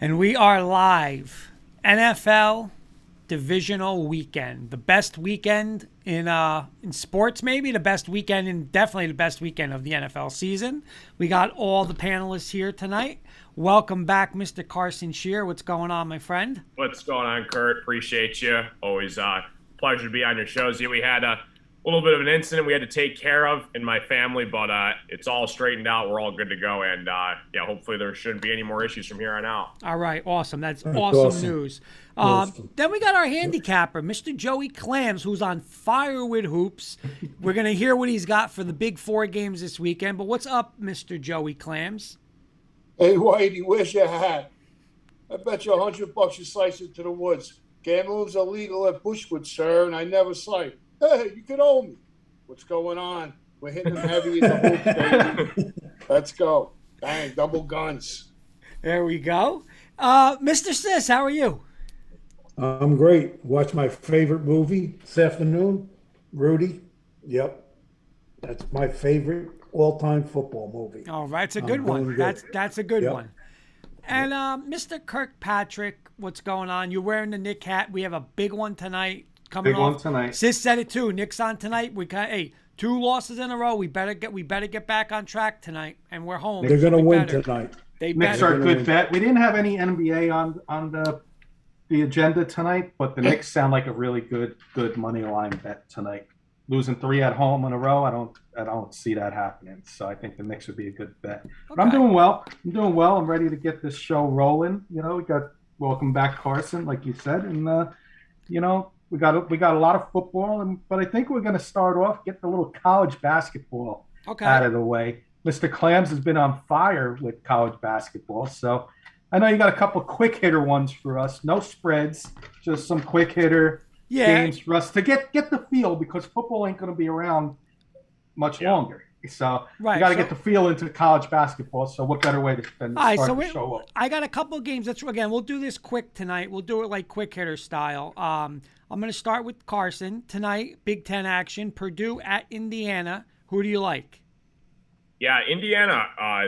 And we are live. NFL Divisional Weekend. The best weekend in sports, maybe. The best weekend, and definitely the best weekend of the NFL season. We got all the panelists here tonight. Welcome back, Mr. Carson Shear. What's going on, my friend? What's going on, Kurt? Appreciate you. Always pleasure to be on your shows. Yeah, we had a little bit of an incident we had to take care of in my family, but it's all straightened out. We're all good to go, and yeah, hopefully there shouldn't be any more issues from here on out. All right, awesome. That's awesome news. Then we got our handicapper, Mr. Joey Clams, who's on fire with hoops. We're going to hear what he's got for the big 4 games this weekend. But what's up, Mr. Joey Clams? Hey, Whitey, where's your hat? I bet you $100 you slice it to the woods. Gambling's illegal at Bushwood, sir, and I never sight. Hey, you could owe me. What's going on? We're hitting them heavy in the hoops, baby. Let's go. Bang, double guns. There we go. Mr. Sis, how are you? I'm great. Watch my favorite movie this afternoon, Rudy. Yep. That's my favorite all-time football movie. All right, it's a good one. Good. That's a good one. And Mr. Kirkpatrick, what's going on? You're wearing the Nick hat. We have a big one tonight coming Big off. one tonight. Sis said it too. Nick's on tonight. We got 2 losses in a row. We better get back on track tonight, and we're home. They're going to win tonight. Knicks are a good bet. We didn't have any NBA on the agenda tonight, but the Knicks sound like a really good money line bet tonight. Losing 3 at home in a row, I don't see that happening. So I think the Knicks would be a good bet. But I'm doing well. I'm ready to get this show rolling. You know, we got welcome back Carson, like you said, and you know, we got a lot of football, but I think we're going to start off getting a little college basketball out of the way. Mr. Clams has been on fire with college basketball, so I know you got a couple quick hitter ones for us. No spreads, just some quick hitter games for us to get the feel, because football ain't going to be around much longer. So you got to get the feel into college basketball. So what better way than to start the show up? I got a couple of games. We'll do this quick tonight. We'll do it like quick hitter style. I'm going to start with Carson tonight. Big Ten action. Purdue at Indiana. Who do you like? Yeah, Indiana,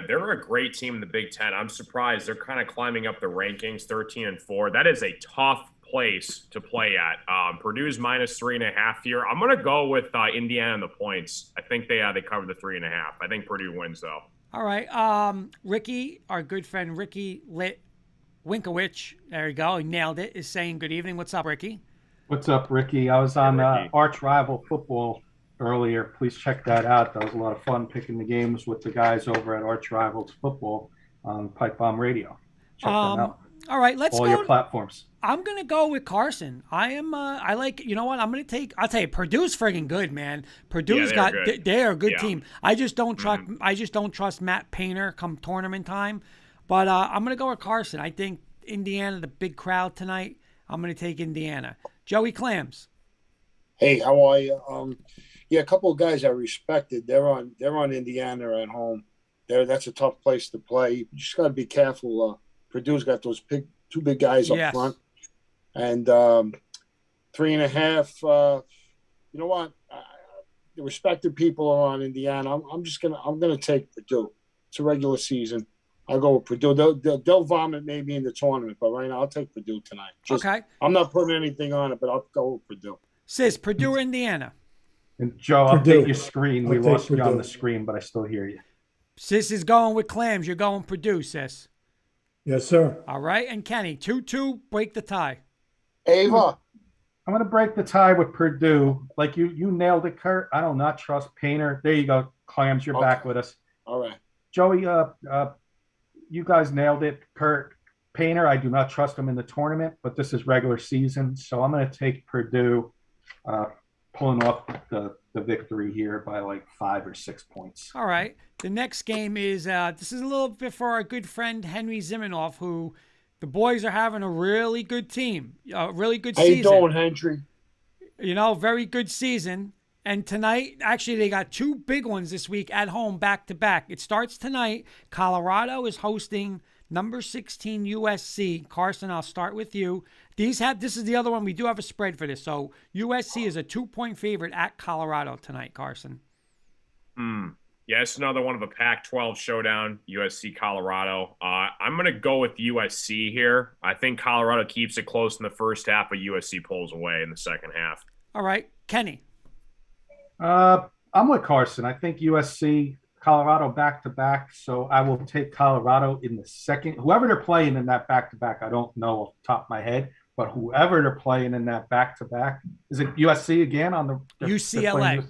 they're a great team in the Big Ten. I'm surprised. They're kind of climbing up the rankings, 13-4. That is a tough place to play at. Purdue's -3.5 here. I'm going to go with Indiana and the points. I think they cover the 3.5. I think Purdue wins, though. All right. Ricky, our good friend Ricky Winkowicz, there you go. He nailed it, is saying good evening. What's up, Ricky? What's up, Ricky? I was on Arch Rival Football earlier. Please check that out. That was a lot of fun picking the games with the guys over at Arch Rivals Football on Pipe Bomb Radio. Check them out. All right, let's all go. Your platforms. I'm gonna go with Carson. I like. You know what? I'll tell you, Purdue's friggin' good, man. Purdue's they're a good team. I just don't trust. I just don't trust Matt Painter come tournament time. But I'm gonna go with Carson. I think Indiana, the big crowd tonight. I'm gonna take Indiana. Joey Clams. Hey, how are you? Yeah, a couple of guys I respected. They're on Indiana at home. That's a tough place to play. You just got to be careful. Purdue's got those two big guys up front, and 3.5. You know what? The respected people are on Indiana. I'm gonna take Purdue. It's a regular season. I'll go with Purdue. They'll vomit maybe in the tournament, but right now I'll take Purdue tonight. Okay. I'm not putting anything on it, but I'll go with Purdue. Sis, Purdue or Indiana? And Joe, update your screen. We lost you on the screen, but I still hear you. Sis is going with Clams. You're going Purdue, Sis. Yes, sir. All right, and Kenny, 2-2, break the tie. Ava. I'm going to break the tie with Purdue. Like you nailed it, Kurt. I do not trust Painter. There you go, Clams. You're back with us. All right. Joey, you guys nailed it. Kurt, Painter, I do not trust him in the tournament, but this is regular season. So I'm going to take Purdue pulling off the victory here by like 5 or 6 points. All right. The next game is this is a little bit for our good friend Henry Zimenoff, who the boys are having a really good team, a really good season. How you doing, Henry? You know, very good season. And tonight, actually, they got 2 big ones this week at home, back to back. It starts tonight. Colorado is hosting number 16 USC. Carson, I'll start with you. This is the other one. We do have a spread for this. So USC is a 2-point favorite at Colorado tonight, Carson. Yeah, it's another one of a Pac-12 showdown, USC Colorado. I'm going to go with USC here. I think Colorado keeps it close in the first half, but USC pulls away in the second half. All right, Kenny. I'm with Carson. I think USC, Colorado back-to-back, so I will take Colorado in the second. Whoever they're playing in that back-to-back, I don't know off the top of my head, but whoever they're playing in that back-to-back, is it USC again on the UCLA?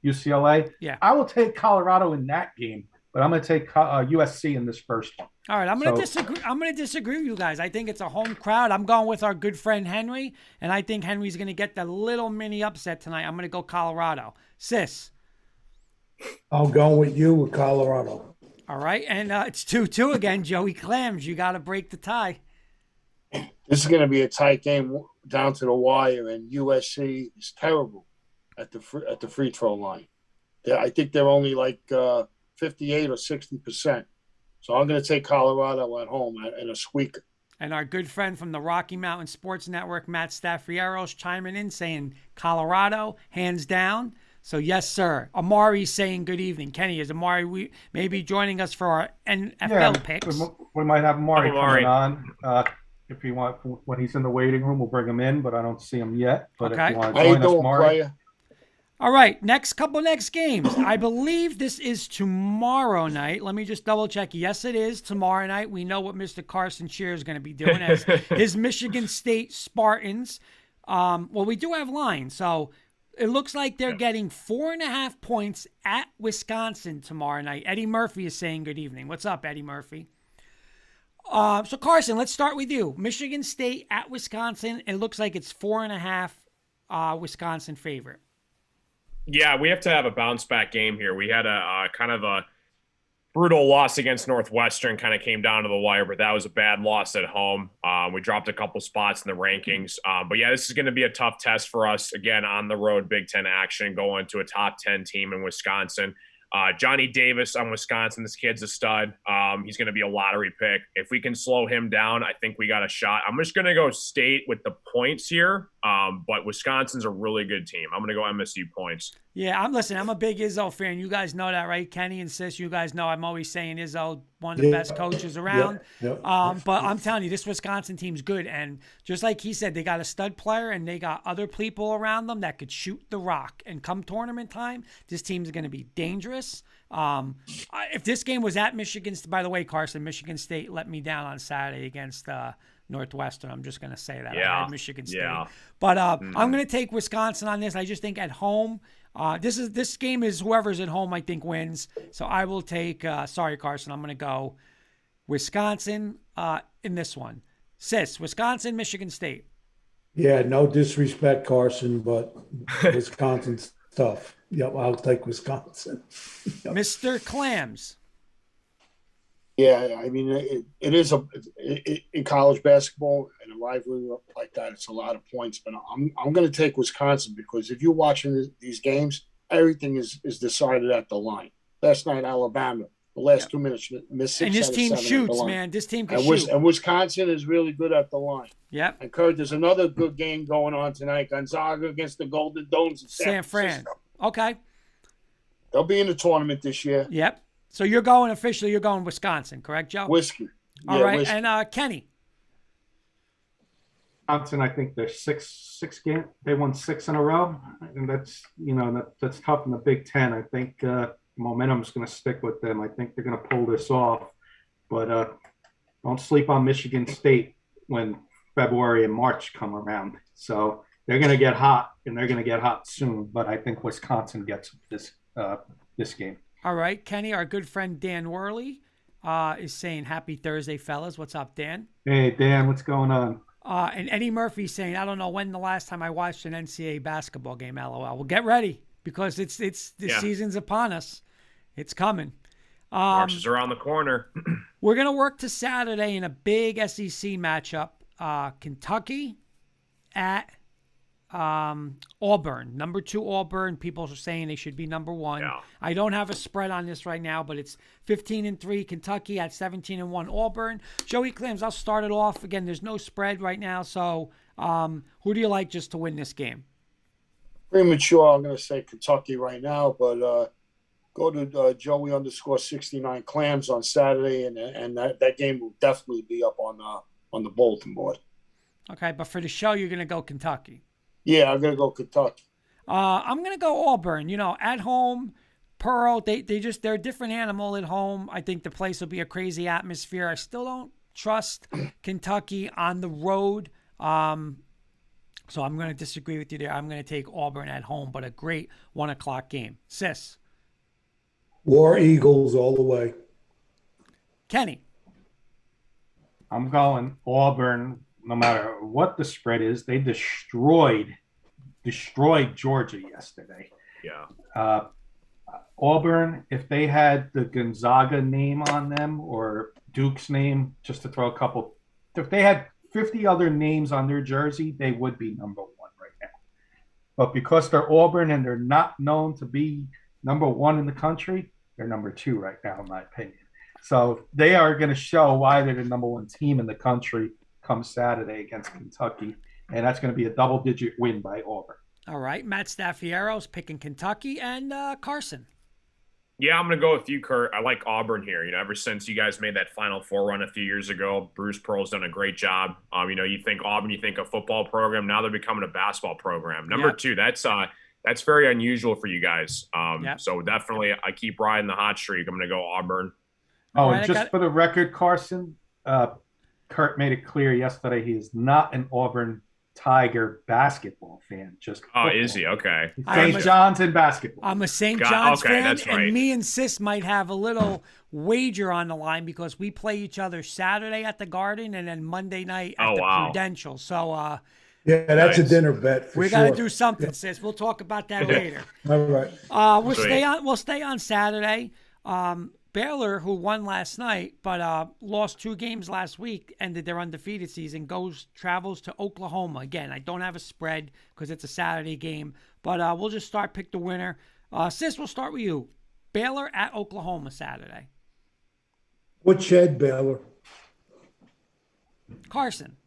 UCLA. Yeah. I will take Colorado in that game, but I'm going to take USC in this first one. All right, I'm going to disagree. I'm going to disagree with you guys. I think it's a home crowd. I'm going with our good friend Henry, and I think Henry's going to get the little mini upset tonight. I'm going to go Colorado. Sis. I'm going with you with Colorado. All right, and it's 2-2 again. Joey Clams, you got to break the tie. This is going to be a tight game down to the wire, and USC is terrible at the free throw line. I think they're only like 58 or 60%. So I'm going to take Colorado at home in a squeaker. And our good friend from the Rocky Mountain Sports Network, Matt Staffrieros, chiming in saying Colorado, hands down. So yes, sir. Amari's saying good evening. Kenny, is Amari maybe joining us for our NFL picks? We might have Amari coming on. If you want, when he's in the waiting room, we'll bring him in, but I don't see him yet. But okay. If you want to join us, Amari. All right, next games. I believe this is tomorrow night. Let me just double check. Yes, it is tomorrow night. We know what Mr. Carson Shear is going to be doing as his Michigan State Spartans. Well, we do have lines, so it looks like they're getting 4.5 points at Wisconsin tomorrow night. Eddie Murphy is saying good evening. What's up, Eddie Murphy? So Carson, let's start with you. Michigan State at Wisconsin. It looks like it's 4.5 Wisconsin favorite. Yeah, we have to have a bounce back game here. We had a kind of a brutal loss against Northwestern, kind of came down to the wire, but that was a bad loss at home. We dropped a couple spots in the rankings. But yeah, this is going to be a tough test for us. Again, on the road, Big Ten action, going to a top 10 team in Wisconsin. Johnny Davis on Wisconsin, this kid's a stud. He's going to be a lottery pick. If we can slow him down, I think we got a shot. I'm just going to go State with the points here, but Wisconsin's a really good team. I'm going to go MSU points. Yeah, I'm a big Izzo fan. You guys know that, right? Kenny and Sis, you guys know I'm always saying Izzo, one of the best coaches around. But I'm telling you, this Wisconsin team's good. And just like he said, they got a stud player and they got other people around them that could shoot the rock. And come tournament time, this team's going to be dangerous. If this game was at Michigan, by the way, Carson, Michigan State let me down on Saturday against Northwestern. I'm just going to say that. I had Michigan State. Yeah. But I'm going to take Wisconsin on this. I just think at home, this game is whoever's at home, I think, wins. So I will take, sorry, Carson, I'm going to go Wisconsin in this one. Sis, Wisconsin, Michigan State. Yeah, no disrespect, Carson, but Wisconsin's tough. Yep, I'll take Wisconsin. Yep. Mr. Clams. Yeah, I mean, it is in college basketball and a rivalry like that, it's a lot of points. But I'm going to take Wisconsin because if you're watching these games, everything is decided at the line. Last night, Alabama, the last 2 minutes, missed 6 and this team shoots, man. This team can shoot. And Wisconsin is really good at the line. Yep. And Kurt, there's another good game going on tonight. Gonzaga against the Golden Domes in San Francisco. Okay. They'll be in the tournament this year. Yep. So you're going Wisconsin, correct, Joe? Whiskey. All right. Whiskey. And Kenny. Wisconsin, I think they're six games. They won 6 in a row, and that's that's tough in the Big Ten. I think momentum is going to stick with them. I think they're going to pull this off, but don't sleep on Michigan State when February and March come around. So they're going to get hot, and they're going to get hot soon. But I think Wisconsin gets this game. All right, Kenny, our good friend Dan Worley is saying happy Thursday, fellas. What's up, Dan? Hey, Dan, what's going on? And Eddie Murphy saying, I don't know when the last time I watched an NCAA basketball game, LOL. Well, get ready because the season's upon us. It's coming. March is around the corner. We're going to work to Saturday in a big SEC matchup. Kentucky at Auburn, number 2 Auburn. People are saying they should be number 1. Yeah. I don't have a spread on this right now, but it's 15-3 Kentucky at 17-1 Auburn. Joey Clams, I'll start it off. Again, there's no spread right now, so who do you like just to win this game? Premature, I'm going to say Kentucky right now, but Go to Joey_69 Clams on Saturday, and that game will definitely be up on the bulletin board. Okay, but for the show, you're going to go Kentucky. Yeah, I'm going to go Kentucky. I'm going to go Auburn. At home, Pearl, they're a different animal at home. I think the place will be a crazy atmosphere. I still don't trust Kentucky on the road. So I'm going to disagree with you there. I'm going to take Auburn at home, but a great 1 o'clock game. Sis. War Eagles all the way. Kenny. I'm going Auburn. No matter what the spread is, they destroyed Georgia yesterday. Yeah. Auburn, if they had the Gonzaga name on them or Duke's name, just to throw a couple, if they had 50 other names on their jersey, they would be number one right now. But because they're Auburn and they're not known to be number one in the country, they're number two right now, in my opinion. So they are going to show why they're the number one team in the country come Saturday against Kentucky. And that's going to be a double-digit win by Auburn. All right. Matt Staffiero's picking Kentucky, and Carson. Yeah, I'm going to go with you, Kurt. I like Auburn here. Ever since you guys made that Final Four run a few years ago, Bruce Pearl's done a great job. You think Auburn, you think a football program. Now they're becoming a basketball program. Number two, that's very unusual for you guys. So definitely, I keep riding the hot streak. I'm going to go Auburn. Oh, and just for the record, Carson, Kurt made it clear yesterday he is not an Auburn Tiger basketball fan. Just football. Is he? Okay. St. John's in basketball. I'm a St. John's fan, that's right. and me and Sis might have a little wager on the line because we play each other Saturday at the Garden and then Monday night at the Prudential. So, yeah, that's a dinner bet. We got to do something, Sis. We'll talk about that later. All right. We'll stay on Saturday. Baylor, who won last night but lost 2 games last week, ended their undefeated season, travels to Oklahoma. Again, I don't have a spread because it's a Saturday game, but we'll just pick the winner. Sis, we'll start with you. Baylor at Oklahoma Saturday. What shed, Baylor? Carson.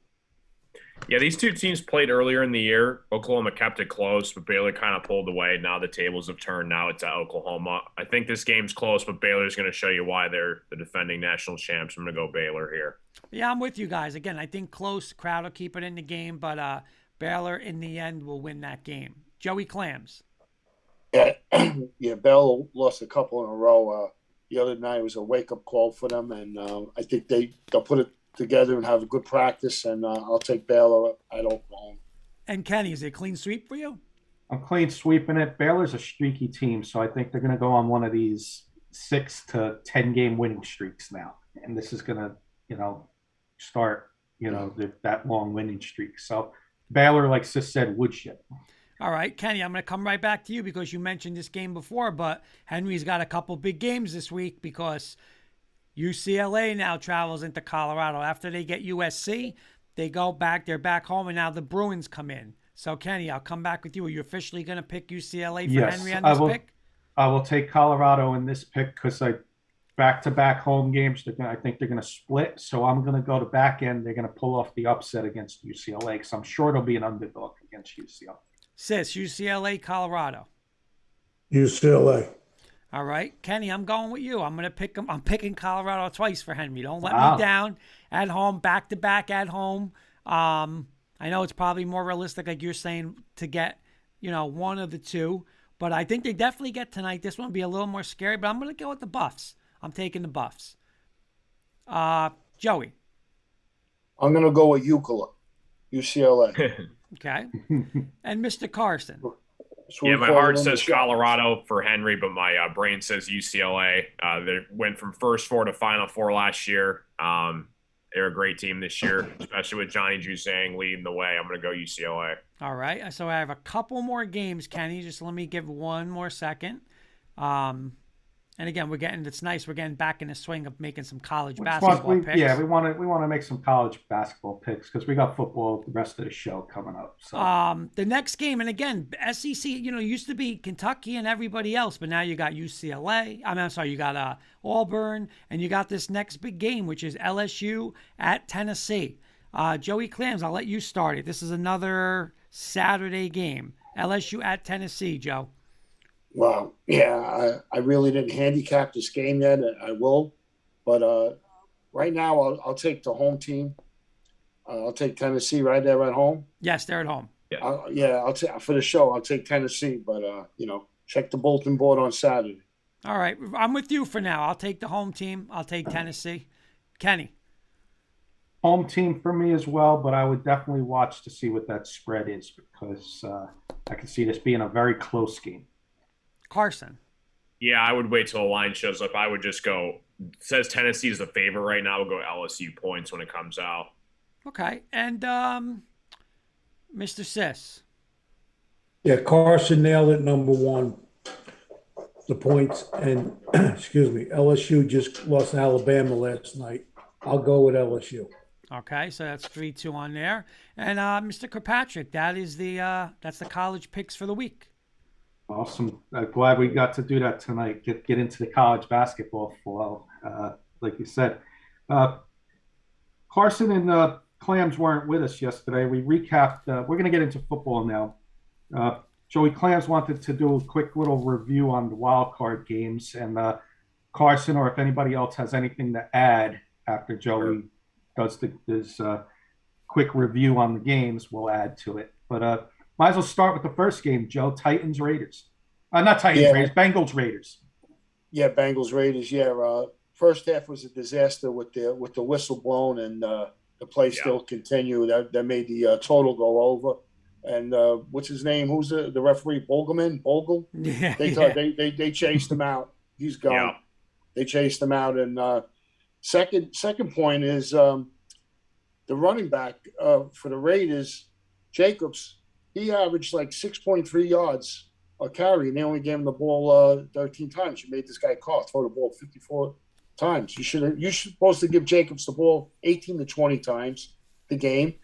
Yeah, these two teams played earlier in the year. Oklahoma kept it close, but Baylor kind of pulled away. Now the tables have turned. Now it's at Oklahoma. I think this game's close, but Baylor's going to show you why they're the defending national champs. I'm going to go Baylor here. Yeah, I'm with you guys. Again, I think close. Crowd will keep it in the game, but Baylor in the end will win that game. Joey Clams. Yeah, Baylor lost a couple in a row. The other night was a wake-up call for them, and I think they'll put it together and have a good practice, and I'll take Baylor at Oklahoma. And Kenny, is it a clean sweep for you? I'm clean sweeping it. Baylor's a streaky team, so I think they're going to go on one of these 6 to 10 game winning streaks now, and this is going to, start, that long winning streak. So Baylor, like Sis said, woodshed. All right, Kenny, I'm going to come right back to you because you mentioned this game before, but Henry's got a couple big games this week because UCLA now travels into Colorado. After they get USC, they go back. They're back home, and now the Bruins come in. So, Kenny, I'll come back with you. Are you officially going to pick UCLA for Henry on this pick? I will take Colorado in this pick because back-to-back home games, I think they're going to split. So I'm going to go to back end. They're going to pull off the upset against UCLA because I'm sure it'll be an underdog against UCLA. Sis, UCLA, Colorado. UCLA. All right, Kenny, I'm going with you. I'm picking Colorado twice for Henry. Don't let me down. At home, back-to-back at home. I know it's probably more realistic, like you're saying, to get, one of the two. But I think they definitely get tonight. This one will be a little more scary, but I'm going to go with the Buffs. I'm taking the Buffs. Joey. I'm going to go with UCLA. Okay. And Mr. Carson. Yeah, my heart says Colorado for Henry, but my brain says UCLA. They went from first 4 to Final 4 last year. They're a great team this year, especially with Johnny Juzang leading the way. I'm going to go UCLA. All right. So I have a couple more games, Kenny. Just let me give one more second. And again, it's nice. We're getting back in the swing of making some college basketball picks. Yeah, we want to make some college basketball picks because we got football the rest of the show coming up. So the next game, and again, SEC, used to be Kentucky and everybody else, but now you got UCLA. You got Auburn, and you got this next big game, which is LSU at Tennessee. Joey Clams, I'll let you start it. This is another Saturday game. LSU at Tennessee, Joe. Wow. Yeah, I really didn't handicap this game yet. I will. But right now, I'll take the home team. I'll take Tennessee right there at home. Yes, they're at home. Yeah, I'll take for the show. I'll take Tennessee, but check the bulletin board on Saturday. All right, I'm with you for now. I'll take the home team. I'll take Tennessee. Kenny. Home team for me as well, but I would definitely watch to see what that spread is because I can see this being a very close game. Carson. Yeah, I would wait till the line shows up. I would just go. It says Tennessee is the favorite right now. We'll go LSU points when it comes out. Okay, and Mr. Sis. Yeah, Carson nailed it. Number one, the points, and excuse me, LSU just lost to Alabama last night. I'll go with LSU. Okay, so that's 3-2 on there. And Mr. Kirkpatrick, that's the college picks for the week. Awesome. Glad we got to do that tonight. Get into the college basketball flow, like you said. Carson and Clams weren't with us yesterday. We recapped. We're going to get into football now. Joey Clams wanted to do a quick little review on the wild card games, and Carson, or if anybody else has anything to add after Joey does this quick review on the games, we'll add to it. But might as well start with the first game, Joe. Titans Raiders. Not Titans Raiders. Bengals Raiders. Yeah, Bengals Raiders. Yeah, first half was a disaster with the whistle blown, and the play still continued. That made the total go over. And what's his name? Who's the referee? Bogle? Yeah. They chased him out. He's gone. Yeah. They chased him out. And second point is the running back for the Raiders, Jacobs. He averaged like 6.3 yards a carry, and they only gave him the ball 13 times. You made this guy throw the ball 54 times. You're supposed to give Jacobs the ball 18 to 20 times the game,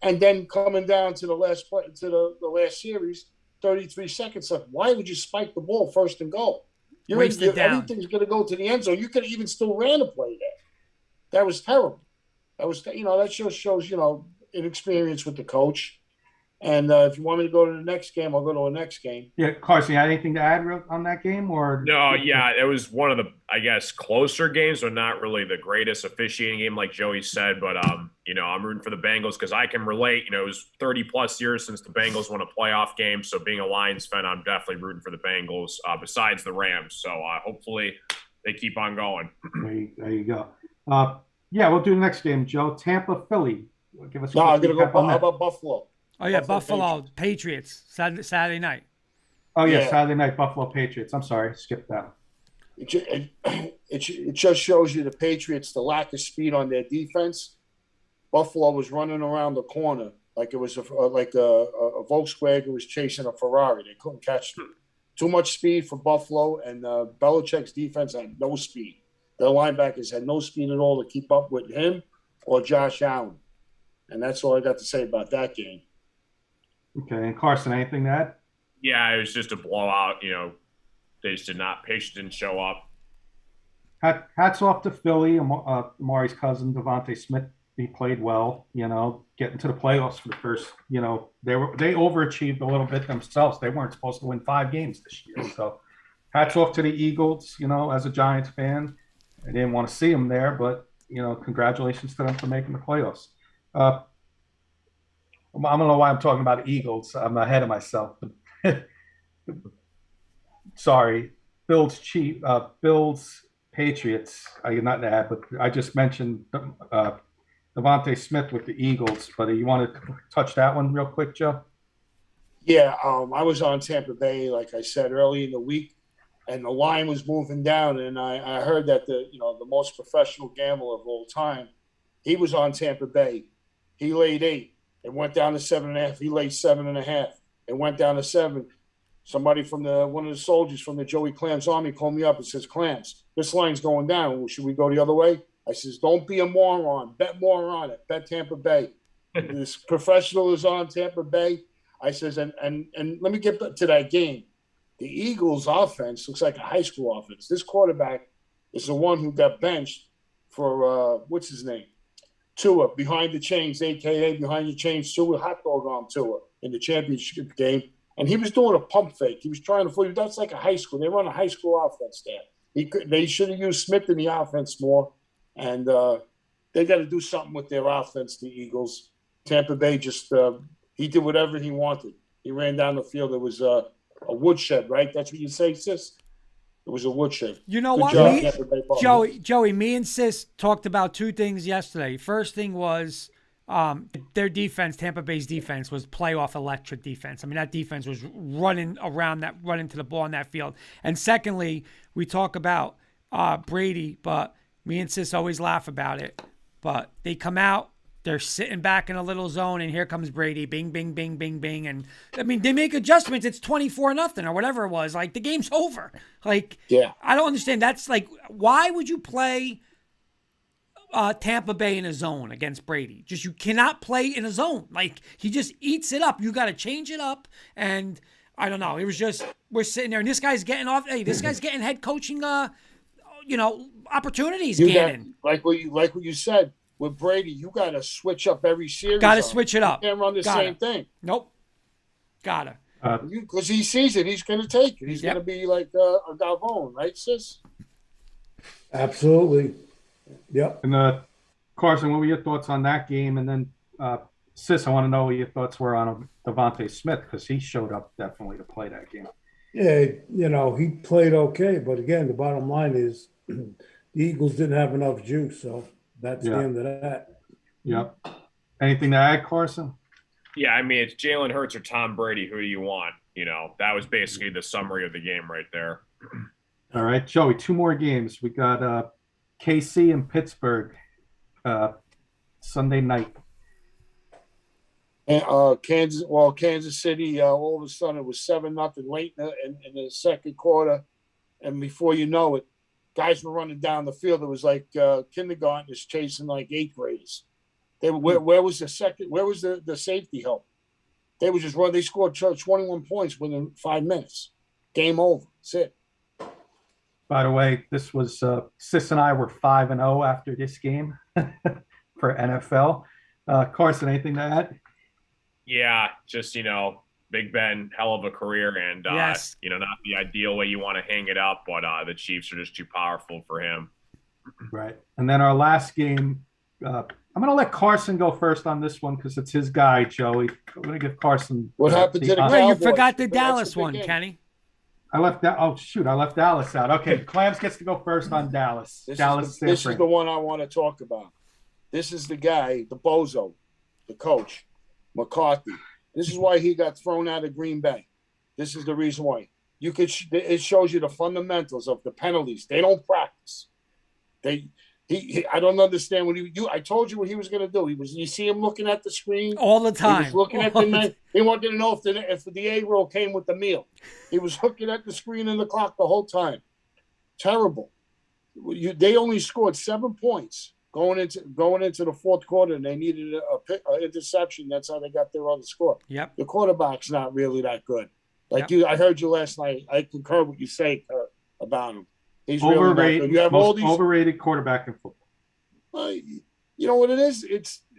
and then coming down to the last play, to the last series, 33 seconds left. Why would you spike the ball first and goal? Everything's going to go to the end zone. You could have even still ran a play there. That was terrible. That just shows inexperience with the coach. And if you want me to go to the next game, I'll go to the next game. Yeah, Carson, you had anything to add on that game? Or no, yeah, it was one of the, I guess, closer games, but not really the greatest officiating game, like Joey said. But I'm rooting for the Bengals because I can relate. It was 30+ years since the Bengals won a playoff game, so being a Lions fan, I'm definitely rooting for the Bengals. Besides the Rams, so hopefully they keep on going. There you go. Yeah, we'll do the next game, Joe. Tampa, Philly. Give us. No, I'm gonna go. How about Buffalo? Oh, yeah, Buffalo Patriots, Saturday night. Oh, yeah, Saturday night, Buffalo Patriots. I'm sorry, skip that. It just shows you the Patriots, the lack of speed on their defense. Buffalo was running around the corner like it was a Volkswagen was chasing a Ferrari. They couldn't catch them. Too much speed for Buffalo, and Belichick's defense had no speed. Their linebackers had no speed at all to keep up with him or Josh Allen. And that's all I got to say about that game. Okay, and Carson, anything to add? Yeah, it was just a blowout. They just Patriots didn't show up. Hats off to Philly. Amari's cousin, Devontae Smith, he played well. Getting to the playoffs for the first. They overachieved a little bit themselves. They weren't supposed to win 5 games this year. So, hats off to the Eagles. As a Giants fan, I didn't want to see them there, but congratulations to them for making the playoffs. I don't know why I'm talking about Eagles. I'm ahead of myself. Sorry. Bills Patriots. I did not add, but I just mentioned Devontae Smith with the Eagles. But you want to touch that one real quick, Joe? Yeah, I was on Tampa Bay, like I said, early in the week, and the line was moving down. And I heard that the most professional gambler of all time, he was on Tampa Bay. He laid 8. It went down to 7.5. He laid 7.5. It went down to 7. Somebody from one of the soldiers from the Joey Clams Army called me up and says, "Clams, this line's going down. Should we go the other way?" I says, "Don't be a moron. Bet more on it. Bet Tampa Bay." This professional is on Tampa Bay. I says, and let me get to that game. The Eagles' offense looks like a high school offense. This quarterback is the one who got benched for what's his name? Tua, behind the chains, a.k.a. behind the chains, Tua, hot dog on Tua in the championship game and he was doing a pump fake. He was trying to fool. That's like a high school. They run a high school offense there. They should have used Smith in the offense more, and they got to do something with their offense. The Eagles, Tampa Bay, just he did whatever he wanted. He ran down the field. It was a woodshed, right? That's what you say, sis. It was a woodshed. You know Good what? Joey, me and Sis talked about two things yesterday. First thing was their defense, Tampa Bay's defense, was playoff electric defense. I mean, that defense was running to the ball on that field. And secondly, we talk about Brady, but me and Sis always laugh about it. But they come out, they're sitting back in a little zone, and here comes Brady. Bing, bing, bing, bing, bing. And, I mean, they make adjustments. It's 24-0 or whatever it was. Like, the game's over. Like, yeah. I don't understand. That's like, why would you play Tampa Bay in a zone against Brady? Just, you cannot play in a zone. Like, he just eats it up. You got to change it up. And I don't know. It was just, we're sitting there, and this guy's getting off. Hey, this guy's getting head coaching, opportunities. Like what you said. With Brady, you got to switch up every series. Got to switch it up. You can't run the same thing. Nope. Got to. Because he sees it. He's going to take it. He's going to be like a Galvon, right, sis? Absolutely. Yep. And Carson, what were your thoughts on that game? And then, Sis, I want to know what your thoughts were on Devontae Smith, because he showed up definitely to play that game. Yeah, he played okay. But again, the bottom line is the Eagles didn't have enough juice, so that's the end of that. Yep. Anything to add, Carson? Yeah, I mean, it's Jalen Hurts or Tom Brady. Who do you want? That was basically the summary of the game right there. All right, Joey, two more games. We got KC and Pittsburgh Sunday night. And Kansas City, all of a sudden it was 7-0 late in the second quarter. And before you know it, guys were running down the field. It was like kindergartners chasing like eighth graders. Where was the second? Where was the safety help? They were just running. They scored 21 points within 5 minutes. Game over. That's it. By the way, this was Sis and I were 5-0 after this game for NFL. Carson, anything to add? Yeah, just Big Ben, hell of a career, and yes. Not the ideal way you want to hang it up, but the Chiefs are just too powerful for him. Right. And then our last game, I'm going to let Carson go first on this one because it's his guy, Joey. I'm going to give Carson. What happened to the Cowboys? You forgot the Dallas one, Kenny. I left Dallas out. Okay, Clams gets to go first on Dallas. This is the one I want to talk about. This is the guy, the bozo, the coach, McCarthy. This is why he got thrown out of Green Bay. This is the reason why. It shows you the fundamentals of the penalties. They don't practice. I don't understand what I told you what he was going to do. You see him looking at the screen all the time. He was looking at the night. He wanted to know if the egg roll came with the meal. He was looking at the screen and the clock the whole time. Terrible. They only scored 7 points going into the fourth quarter, and they needed an interception. That's how they got their other score. Yep. The quarterback's not really that good. I heard you last night. I concur what you say about him. He's overrated. Really not good. You have most all these overrated quarterback in football. You know what it is?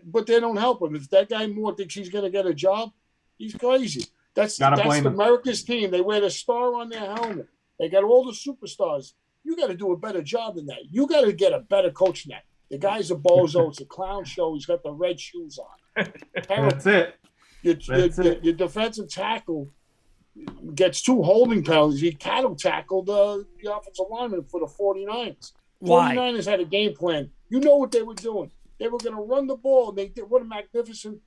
But they don't help him. If that guy Moore thinks he's going to get a job, he's crazy. That's America's team. They wear the star on their helmet. They got all the superstars. You got to do a better job than that. You got to get a better coach than that. The guy's a bozo. It's a clown show. He's got the red shoes on. That's it. Your defensive tackle gets 2 holding penalties. He cattle tackled the offensive lineman for the 49ers. Why? 49ers had a game plan. You know what they were doing. They were going to run the ball. They did. What a magnificent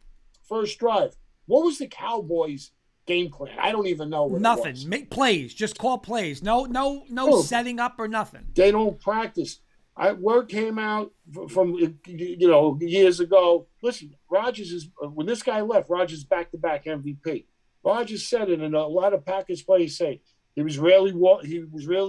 first drive. What was the Cowboys' game plan? I don't even know what Nothing. It was. Make plays. Just call plays. No setting up or nothing. They don't practice. Word came out from years ago. Listen, Rodgers is when this guy left. Rodgers back-to-back MVP. Rodgers said it, and a lot of Packers players say he was rarely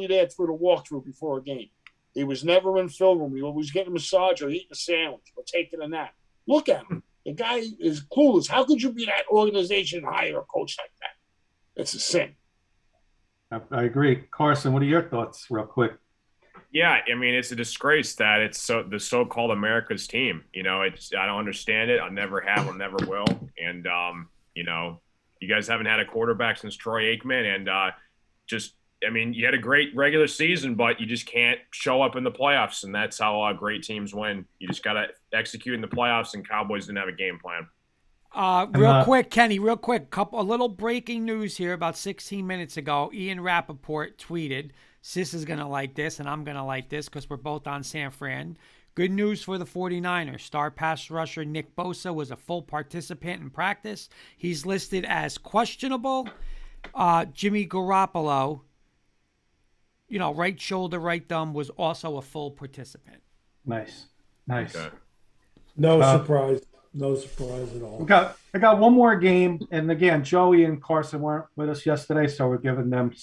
there for the walkthrough before a game. He was never in film room. He was getting a massage or eating a sandwich or taking a nap. Look at him. The guy is clueless. How could you be that organization and hire a coach like that? It's a sin. I agree. Carson, what are your thoughts real quick? Yeah, I mean, it's a disgrace that it's the so-called America's team. I don't understand it. I never have. I never will. And You guys haven't had a quarterback since Troy Aikman, and you had a great regular season, but you just can't show up in the playoffs, and that's how great teams win. You just got to execute in the playoffs, and Cowboys didn't have a game plan. Real quick, Kenny, a little breaking news here. About 16 minutes ago, Ian Rappaport tweeted, Sis is going to like this, and I'm going to like this because we're both on San Fran. Good news for the 49ers. Star pass rusher Nick Bosa was a full participant in practice. He's listed as questionable. Jimmy Garoppolo, right shoulder, right thumb, was also a full participant. Nice. Okay. No surprise. No surprise at all. I got one more game, and again, Joey and Carson weren't with us yesterday, so we're giving them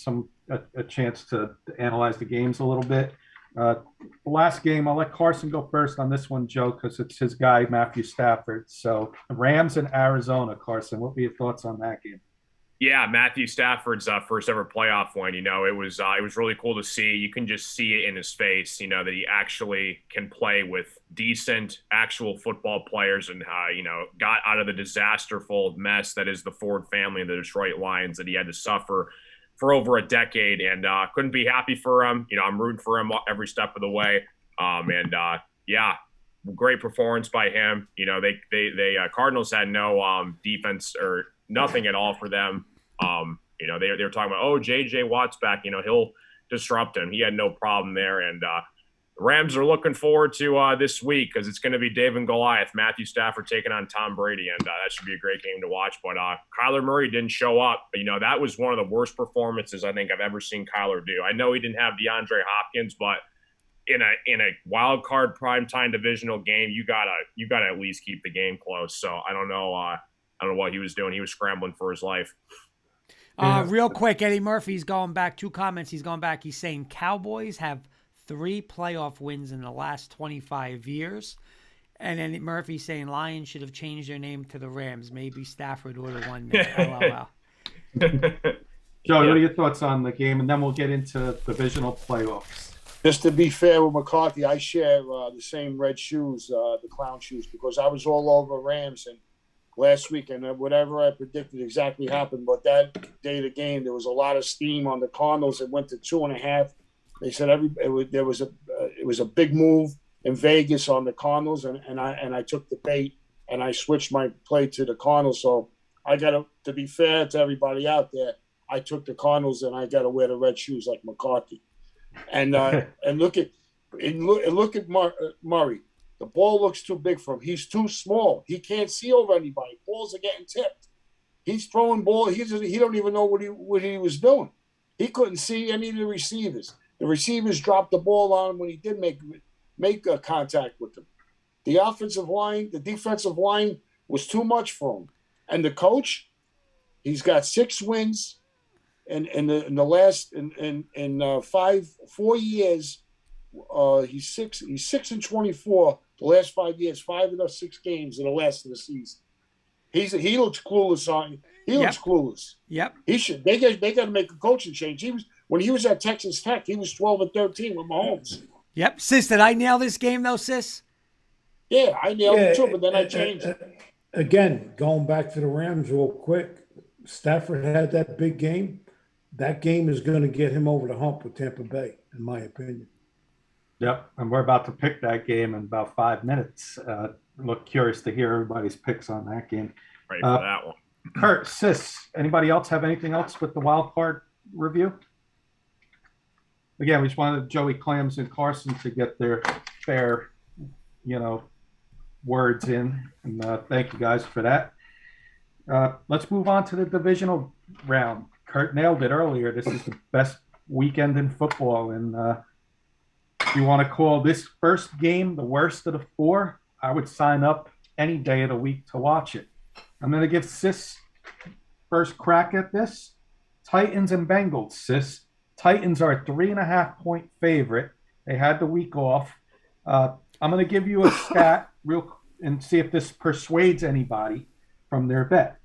a chance to analyze the games a little bit. The last game, I'll let Carson go first on this one, Joe, because it's his guy, Matthew Stafford. So Rams in Arizona, Carson, what were your thoughts on that game? Yeah, Matthew Stafford's first ever playoff win. It was really cool to see. You can just see it in his face. That he actually can play with decent actual football players, and got out of the disasterful mess that is the Ford family and the Detroit Lions that he had to suffer for over a decade, and couldn't be happy for him. I'm rooting for him every step of the way. Great performance by him. They Cardinals had no defense or nothing at all for them. They were talking about, JJ Watt's back. He'll disrupt him. He had no problem there, and the Rams are looking forward to this week because it's going to be David and Goliath, Matthew Stafford taking on Tom Brady, and that should be a great game to watch. But Kyler Murray didn't show up. That was one of the worst performances I think I've ever seen Kyler do. I know he didn't have DeAndre Hopkins, but in a wild card primetime divisional game, you gotta at least keep the game close. So I don't know what he was doing. He was scrambling for his life. Real quick, Eddie Murphy's going back. 2 comments. He's going back. He's saying Cowboys have 3 playoff wins in the last 25 years. And then Murphy's saying Lions should have changed their name to the Rams. Maybe Stafford would have won that. Joe, what are your thoughts on the game? And then we'll get into divisional playoffs. Just to be fair with McCarthy, I share the same red shoes, the clown shoes, because I was all over Rams and last week, and whatever I predicted exactly happened. But that day of the game, there was a lot of steam on the Cardinals. It went to 2.5. They said it was a big move in Vegas on the Cardinals, and I took the bait and I switched my play to the Cardinals. So I got to be fair to everybody out there, I took the Cardinals, and I got to wear the red shoes like McCarthy. And look at Murray. The ball looks too big for him. He's too small. He can't see over anybody. Balls are getting tipped. He's throwing ball. He don't even know what he was doing. He couldn't see any of the receivers. The receivers dropped the ball on him when he did make contact with them. The defensive line was too much for him. And the coach, he's got 6 wins in the last 4 years. He's 6-24 the last 5 years, 5 of those 6 games in the last of the season. He looks clueless. Looks clueless. Yep. He should. They got to make a coaching change. When he was at Texas Tech, he was 12-13 with Mahomes. Yep. Sis, did I nail this game though, Sis? Yeah, I nailed it too, but then I changed it. Again, going back to the Rams real quick, Stafford had that big game. That game is going to get him over the hump with Tampa Bay, in my opinion. Yep, and we're about to pick that game in about 5 minutes. Look curious to hear everybody's picks on that game. Ready for that one. Kurt, Sis, anybody else have anything else with the wild card review? Again, we just wanted Joey Clams and Carson to get their fair, words in, and thank you guys for that. Let's move on to the divisional round. Kurt nailed it earlier. This is the best weekend in football, and if you want to call this first game the worst of the 4, I would sign up any day of the week to watch it. I'm going to give Sis first crack at this. Titans and Bengals, Sis. Titans are a 3.5-point favorite. They had the week off. I'm going to give you a stat and see if this persuades anybody from their bet.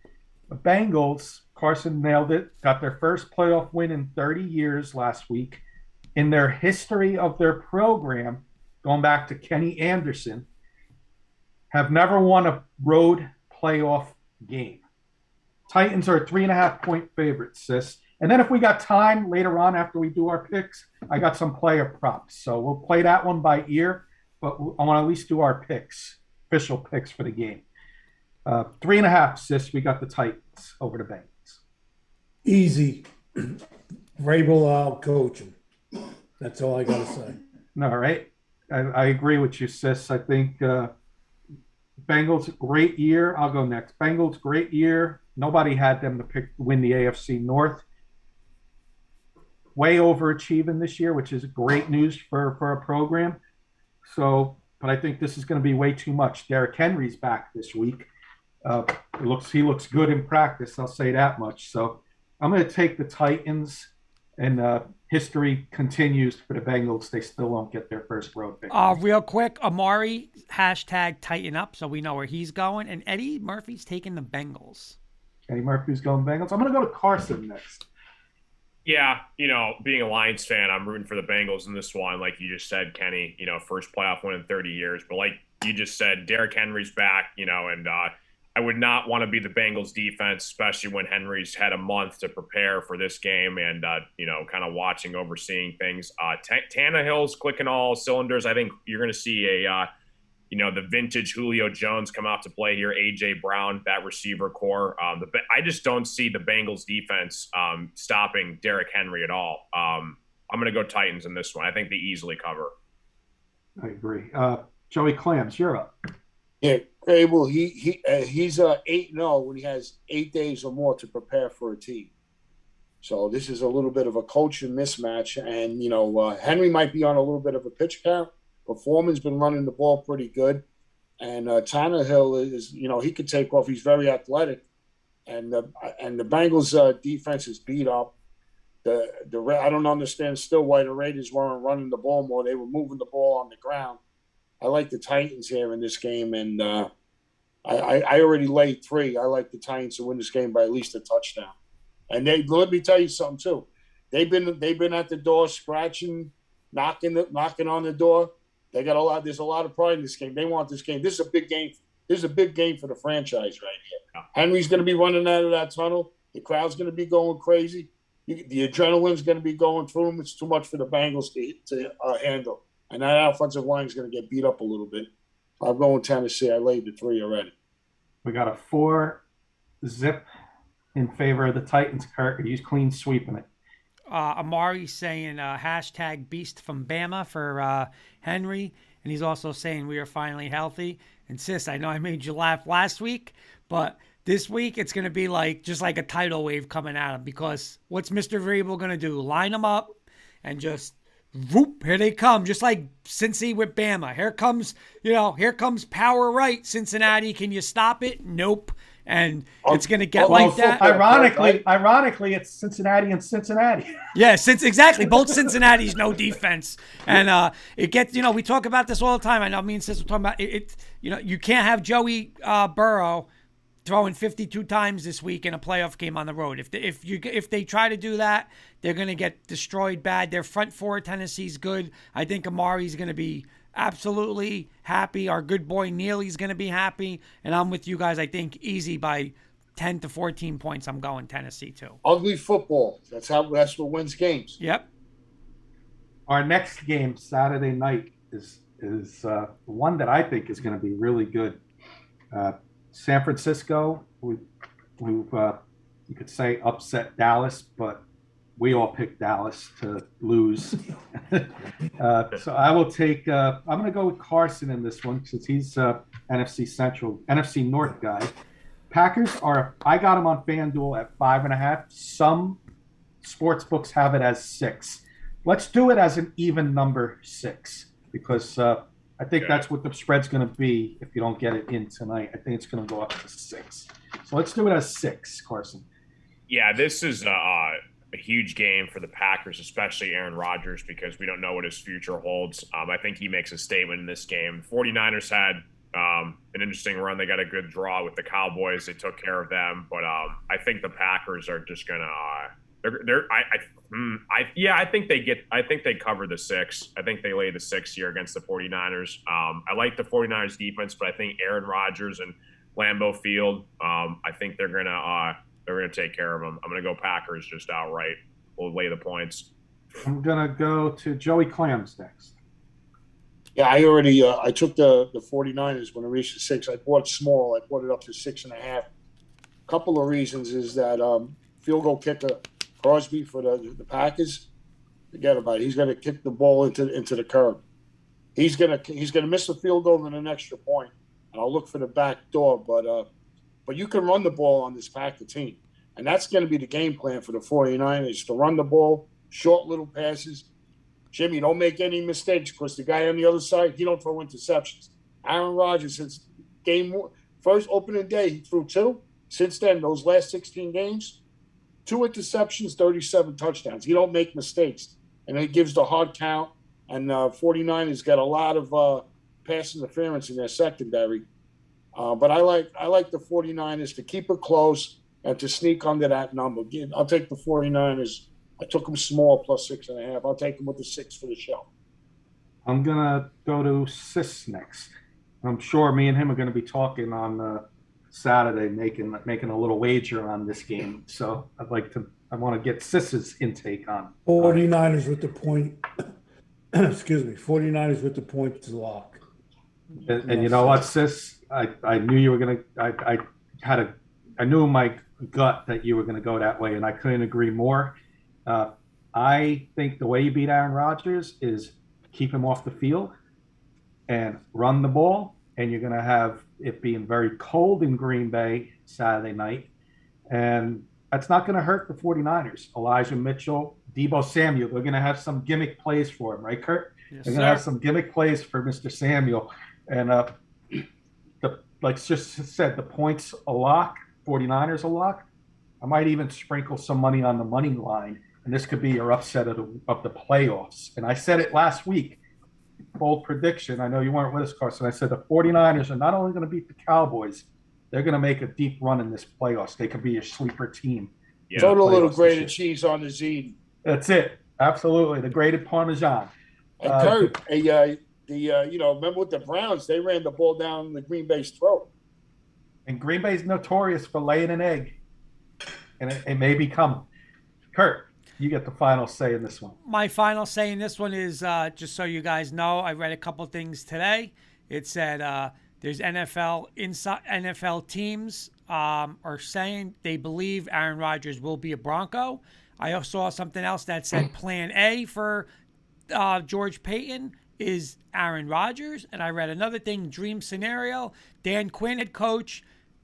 The Bengals, Carson nailed it, got their first playoff win in 30 years last week. In their history of their program, going back to Kenny Anderson, have never won a road playoff game. Titans are 3.5-point favorites, sis. And then if we got time later on after we do our picks, I got some player props. So we'll play that one by ear, but I want to at least do our picks, official picks for the game. 3.5, sis. We got the Titans over the Bengals. Easy. Vrabel out coaching. That's all I got to say. All right. I agree with you, sis. I think Bengals, great year. I'll go next. Bengals, great year. Nobody had them to win the AFC North. Way overachieving this year, which is great news for a program. So, but I think this is going to be way too much. Derrick Henry's back this week. He looks good in practice. I'll say that much. So I'm going to take the Titans, and history continues for the Bengals. They still won't get their first road pick. Real quick, Amari, #tighten up, so we know where he's going. And Eddie Murphy's taking the Bengals. Eddie Murphy's going Bengals. I'm going to go to Carson next. Yeah, being a Lions fan, I'm rooting for the Bengals in this one. Like you just said, Kenny, first playoff win in 30 years. But like you just said, Derrick Henry's back, and I would not want to be the Bengals defense, especially when Henry's had a month to prepare for this game and, kind of watching, overseeing things. Tannehill's clicking all cylinders. I think you're going to see the vintage Julio Jones come out to play here, A.J. Brown, that receiver core. I just don't see the Bengals defense stopping Derrick Henry at all. I'm going to go Titans in this one. I think they easily cover. I agree. Joey Clams, you're up. Yeah, Grable, he's 8-0 when he has 8 days or more to prepare for a team. So this is a little bit of a coaching mismatch. And, Henry might be on a little bit of a pitch count. But Foreman's been running the ball pretty good. And Tannehill is, he could take off. He's very athletic. And the Bengals defense is beat up. I don't understand still why the Raiders weren't running the ball more. They were moving the ball on the ground. I like the Titans here in this game, and I already laid 3. I like the Titans to win this game by at least a touchdown. And let me tell you something too. They've been at the door, scratching, knocking on the door. They got a lot. There's a lot of pride in this game. They want this game. This is a big game. This is a big game for the franchise right here. Henry's going to be running out of that tunnel. The crowd's going to be going crazy. The adrenaline's going to be going through them. It's too much for the Bengals to handle. And that offensive line is going to get beat up a little bit. I'm going Tennessee. I laid the 3 already. We got a 4-zip in favor of the Titans. Kirk, he's clean sweeping it. Amari saying #beast from Bama for Henry. And he's also saying we are finally healthy. And sis, I know I made you laugh last week, but this week it's going to be just like a tidal wave coming at him, because what's Mr. Vrabel going to do? Line them up and just whoop, here they come, just like Cincy with Bama. Here comes power right, Cincinnati. Can you stop it? Nope. And it's going to get like that. Ironically, it's Cincinnati and Cincinnati. Yeah, exactly. Both Cincinnati's no defense. And it gets, we talk about this all the time. I know me and Sis were talking about it. You can't have Joey Burrow throwing 52 times this week in a playoff game on the road. If they try to do that, they're going to get destroyed bad. Their front four, Tennessee's good. I think Amari's going to be absolutely happy. Our good boy Neely's going to be happy. And I'm with you guys. I think easy by 10 to 14 points. I'm going Tennessee too. Ugly football. That's what wins games. Yep. Our next game Saturday night is one that I think is going to be really good. San Francisco, you could say upset Dallas, but we all picked Dallas to lose. So I will take, I'm going to go with Carson in this one since he's NFC North guy. Packers I got him on FanDuel at 5.5. Some sports books have it as 6. Let's do it as an even number 6 because I think that's what the spread's going to be if you don't get it in tonight. I think it's going to go up to 6. So let's do it as 6, Carson. Yeah, this is a huge game for the Packers, especially Aaron Rodgers, because we don't know what his future holds. I think he makes a statement in this game. 49ers had an interesting run. They got a good draw with the Cowboys. They took care of them. But I think the Packers are just going to I think they cover the 6. I think they lay the 6 here against the 49ers. I like the 49ers defense, but I think Aaron Rodgers and Lambeau Field, I think they're They're going to take care of them. I'm going to go Packers just outright. We'll lay the points. I'm going to go to Joey Clams next. Yeah, I already I took the 49ers when it reached the 6. I bought small. I bought it up to 6.5. Couple of reasons is that field goal kicker Crosby for the Packers. Forget about it. He's going to kick the ball into the curb. He's gonna miss the field goal and an extra point. And I'll look for the back door, but you can run the ball on this Packer team, and that's going to be the game plan for the 49ers to run the ball, short little passes. Jimmy, don't make any mistakes because the guy on the other side, he don't throw interceptions. Aaron Rodgers, since first opening day, he threw 2. Since then, those last 16 games, 2 interceptions, 37 touchdowns. He don't make mistakes, and he gives the hard count. And 49ers got a lot of pass interference in their secondary. But I like the 49ers to keep it close and to sneak under that number. Again, I'll take the 49ers. I took them small plus 6.5. I'll take them with the 6 for the show. I'm going to go to Sis next. I'm sure me and him are going to be talking on Saturday, making a little wager on this game. So I want to get Sis's intake on 49ers with the point. Excuse me. 49ers with the points lock. And you know what, Sis? I knew you were going to. I knew in my gut that you were going to go that way, and I couldn't agree more. I think the way you beat Aaron Rodgers is keep him off the field and run the ball, and you're going to have it being very cold in Green Bay Saturday night, and that's not going to hurt the 49ers. Elijah Mitchell, Deebo Samuel, they're going to have some gimmick plays for him, right, Kurt? Yes, they're going to have some gimmick plays for Mr. Samuel. And like just said, the points a lock, 49ers a lock. I might even sprinkle some money on the money line, and this could be your upset of the playoffs. And I said it last week, bold prediction. I know you weren't with us, Carson. I said the 49ers are not only going to beat the Cowboys, they're going to make a deep run in this playoffs. They could be a sleeper team. Yeah, throw a little grated cheese on the ziti. That's it. Absolutely. The grated Parmesan. And Kurt, remember with the Browns, they ran the ball down the Green Bay's throat. And Green Bay's notorious for laying an egg. And it may be coming. Kurt, you get the final say in this one. My final say in this one is, just so you guys know, I read a couple things today. It said there's NFL teams are saying they believe Aaron Rodgers will be a Bronco. I also saw something else that said Plan A for George Payton is Aaron Rodgers. And I read another thing, dream scenario, Dan Quinn, head coach,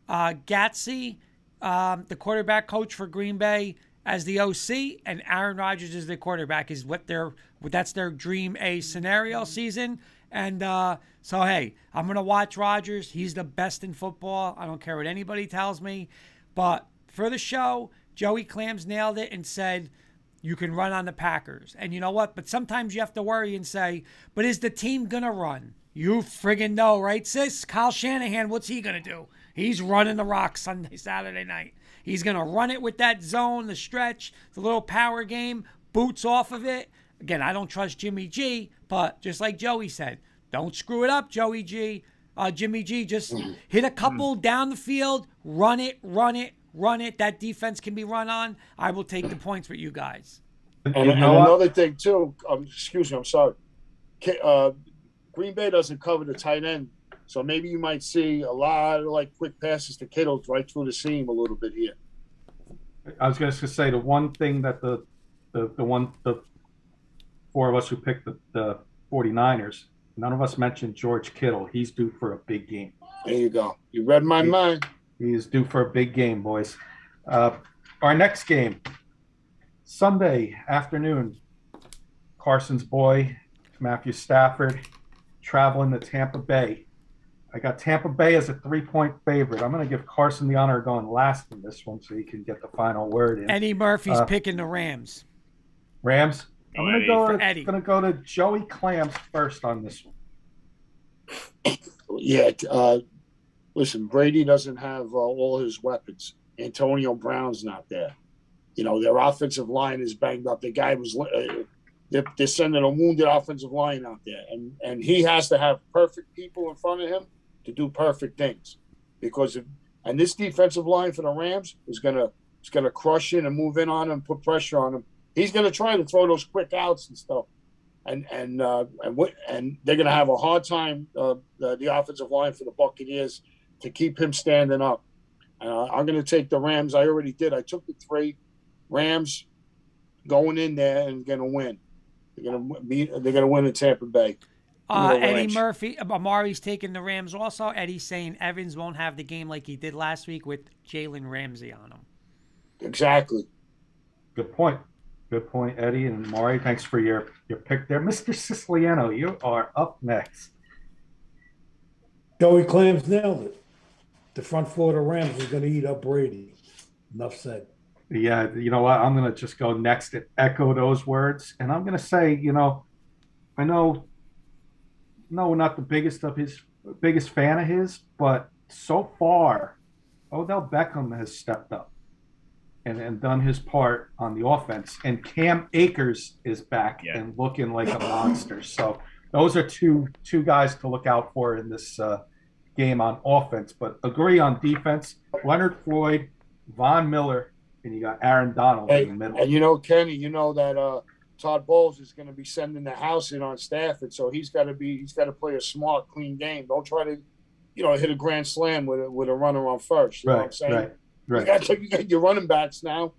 Gatsby, the quarterback coach for Green Bay, as the OC, and Aaron Rodgers is the quarterback. That's their dream A scenario season. And so, hey, I'm going to watch Rodgers. He's the best in football. I don't care what anybody tells me. But for the show, Joey Clams nailed it and said, you can run on the Packers. And you know what? But sometimes you have to worry and say, but is the team going to run? You friggin' know, right, sis? Kyle Shanahan, what's he going to do? He's running the rock Saturday night. He's going to run it with that zone, the stretch, the little power game, boots off of it. Again, I don't trust Jimmy G, but just like Joey said, don't screw it up, Jimmy G. Just hit a couple down the field, run it. That defense can be run on. I will take the points with you guys. And another thing, too, excuse me, I'm sorry. Green Bay doesn't cover the tight end, so maybe you might see a lot of quick passes to Kittle right through the seam a little bit here. I was going to say the one thing that the four of us who picked the 49ers, none of us mentioned George Kittle. He's due for a big game. There you go. You read my mind. He is due for a big game, boys. Our next game, Sunday afternoon, Carson's boy, Matthew Stafford, traveling to Tampa Bay. I got Tampa Bay as a 3-point favorite. I'm going to give Carson the honor of going last in this one so he can get the final word in. Eddie Murphy's picking the Rams. Rams? I'm going to go to Joey Clams first on this one. Yeah. Listen, Brady doesn't have all his weapons. Antonio Brown's not there. Their offensive line is banged up. The guy was they're sending a wounded offensive line out there. And he has to have perfect people in front of him to do perfect things. And this defensive line for the Rams is going to He's going to crush in and move in on him, put pressure on him. He's going to try to throw those quick outs and stuff. And they're going to have a hard time, the offensive line for the Buccaneers, to keep him standing up. I'm going to take the Rams. I already did. I took the 3 Rams going in there and going to win. They're going to win in Tampa Bay. Eddie Murphy, Amari's taking the Rams also. Eddie's saying Evans won't have the game like he did last week with Jalen Ramsey on him. Exactly. Good point. Good point, Eddie and Amari. Thanks for your pick there. Mr. Siciliano, you are up next. Joey Clams nailed it. The front four of the Rams is going to eat up Brady. Enough said. Yeah, you know what? I'm going to just go next and echo those words. And I'm going to say, I know we're not the biggest fan of his, but so far, Odell Beckham has stepped up and done his part on the offense. And Cam Akers is back and looking like a monster. So those are two guys to look out for in this game on offense. But agree on defense. Leonard Floyd, Von Miller, and you got Aaron Donald in the middle. And Kenny, that Todd Bowles is going to be sending the house in on Stafford, so he's got to play a smart, clean game. Don't try to, hit a grand slam with a runner on first. You know what I'm saying? Right. You got your running backs now.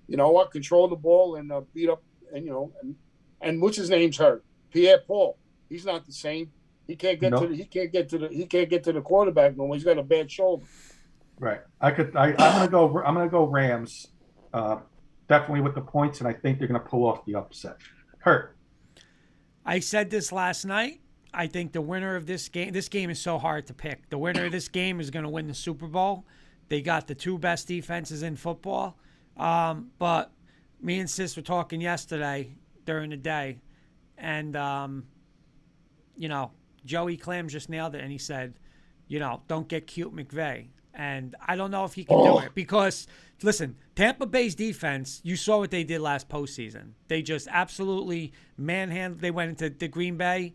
You know what? Control the ball and beat up, and what's his name's hurt? Pierre Paul. He's not the same. He can't get to the quarterback no more. He's got a bad shoulder. Right. I'm gonna go Rams. Definitely with the points, and I think they're going to pull off the upset. Kurt. I said this last night. I think the winner of this game is so hard to pick. The winner of this game is going to win the Super Bowl. They got the 2 best defenses in football. But me and Sis were talking yesterday during the day, and, Joey Clams just nailed it, and he said, don't get cute, McVay. And I don't know if he can do it because, listen, Tampa Bay's defense, you saw what they did last postseason. They just absolutely manhandled. They went into the Green Bay.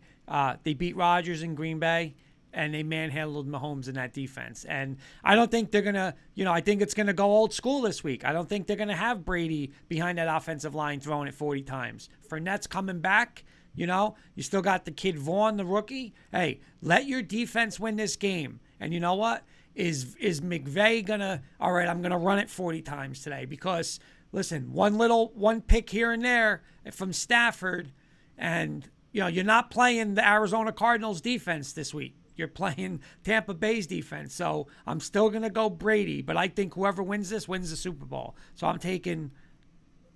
They beat Rodgers in Green Bay, and they manhandled Mahomes in that defense. And I don't think they're going to, I think it's going to go old school this week. I don't think they're going to have Brady behind that offensive line throwing it 40 times. Fournette's coming back. You still got the kid Vaughn, the rookie. Hey, let your defense win this game. And you know what? Is McVay gonna? All right, I'm gonna run it 40 times today because listen, one pick here and there from Stafford, and you're not playing the Arizona Cardinals defense this week. You're playing Tampa Bay's defense. So I'm still gonna go Brady, but I think whoever wins this wins the Super Bowl. So I'm taking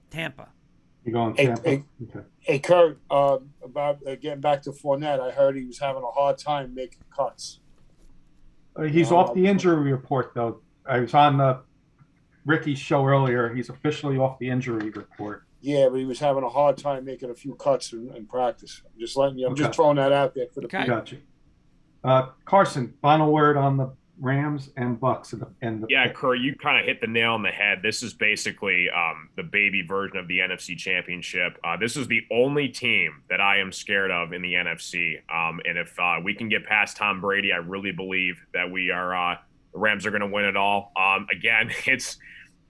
Tampa. You're going Tampa. Hey Kurt, about getting back to Fournette, I heard he was having a hard time making cuts. He's off the injury report, though. I was on Ricky's show earlier. He's officially off the injury report. Yeah, but he was having a hard time making a few cuts in practice. I'm just letting you. I'm just throwing that out there for the people. Got you. Carson, final word on the Rams and Bucks. Kurt, you kind of hit the nail on the head. This is basically the baby version of the NFC Championship. This is the only team that I am scared of in the NFC. And if we can get past Tom Brady, I really believe that the Rams are going to win it all. Again,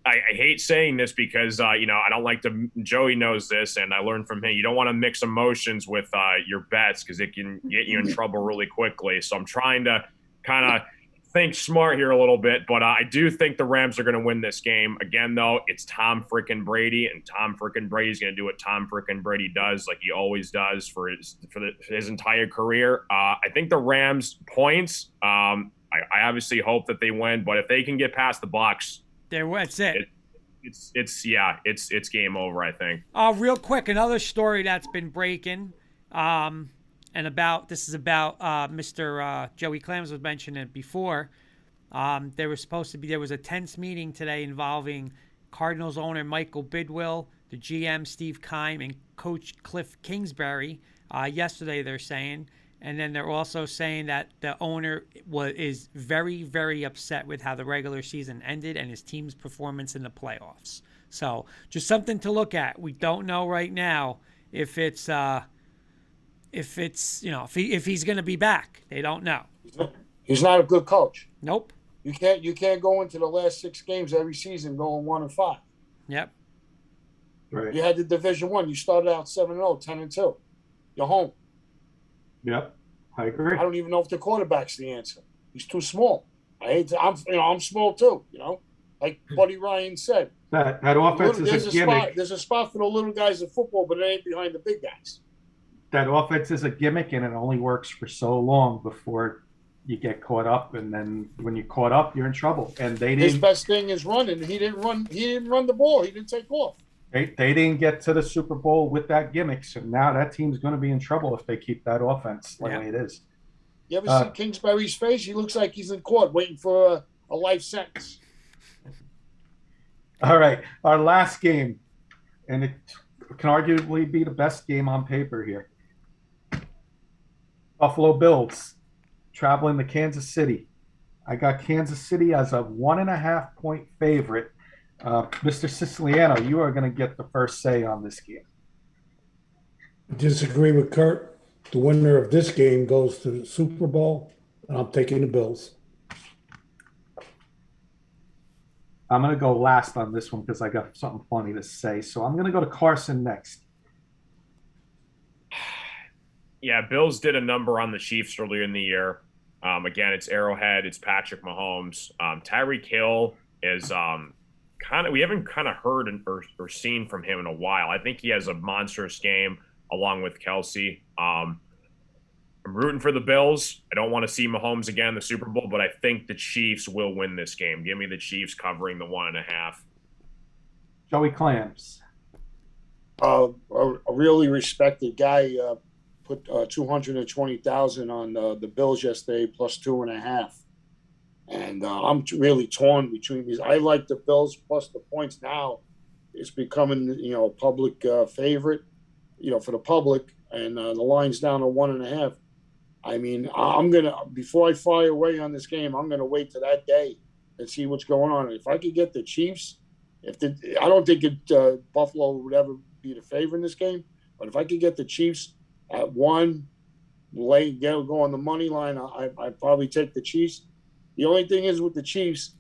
I hate saying this because, I don't like to – Joey knows this, and I learned from him. You don't want to mix emotions with your bets because it can get you in trouble really quickly. So I'm trying to kind of – think smart here a little bit, but I do think the Rams are going to win this game. Again, though, it's Tom frickin' Brady, and Tom frickin' Brady's going to do what Tom frickin' Brady does, like he always does for his entire career. I think the Rams points. I obviously hope that they win, but if they can get past the Bucs, that's it. It's game over, I think. Real quick, another story that's been breaking. And this is about Mr. Joey Clams was mentioning it before. There was a tense meeting today involving Cardinals owner Michael Bidwill, the GM Steve Keim, and Coach Cliff Kingsbury. Yesterday they're saying, and then they're also saying that the owner is very, very upset with how the regular season ended and his team's performance in the playoffs. So just something to look at. We don't know right now if it's if he's going to be back. They don't know. He's not a good coach. Nope. You can't go into the last 6 games every season going 1-5. Yep. Right. You had the Division 1. You started out 7-0, 10-2. You're home. Yep. I agree. I don't even know if the quarterback's the answer. He's too small. I'm small too, like Buddy Ryan said. That offense is a gimmick. There's a spot for the little guys in football, but it ain't behind the big guys. That offense is a gimmick, and it only works for so long before you get caught up, and then when you're caught up, you're in trouble. And his best thing is running. He didn't run the ball. He didn't take off. They didn't get to the Super Bowl with that gimmick, so now that team's going to be in trouble if they keep that offense the way it is. You ever see Kingsbury's face? He looks like he's in court waiting for a life sentence. All right, our last game, and it can arguably be the best game on paper here. Buffalo Bills traveling to Kansas City. I got Kansas City as a 1.5-point favorite. Mr. Siciliano, you are going to get the first say on this game. Disagree with Kurt. The winner of this game goes to the Super Bowl, and I'm taking the Bills. I'm going to go last on this one because I got something funny to say. So I'm going to go to Carson next. Yeah, Bills did a number on the Chiefs earlier in the year. Again, it's Arrowhead. It's Patrick Mahomes. Tyreek Hill is we haven't kind of heard or seen from him in a while. I think he has a monstrous game along with Kelsey. I'm rooting for the Bills. I don't want to see Mahomes again in the Super Bowl, but I think the Chiefs will win this game. Give me the Chiefs covering the 1.5. Joey Clams. A really respected guy put 220,000 on the Bills yesterday, plus 2.5. And I'm really torn between these. I like the Bills plus the points now. It's becoming, a public favorite, for the public, and the line's down to 1.5. I mean, before I fire away on this game, I'm gonna wait to that day and see what's going on. If I could get the Chiefs, I don't think Buffalo would ever be the favorite in this game, but if I could get the Chiefs at 1, go on the money line, I'd probably take the Chiefs. The only thing is with the Chiefs,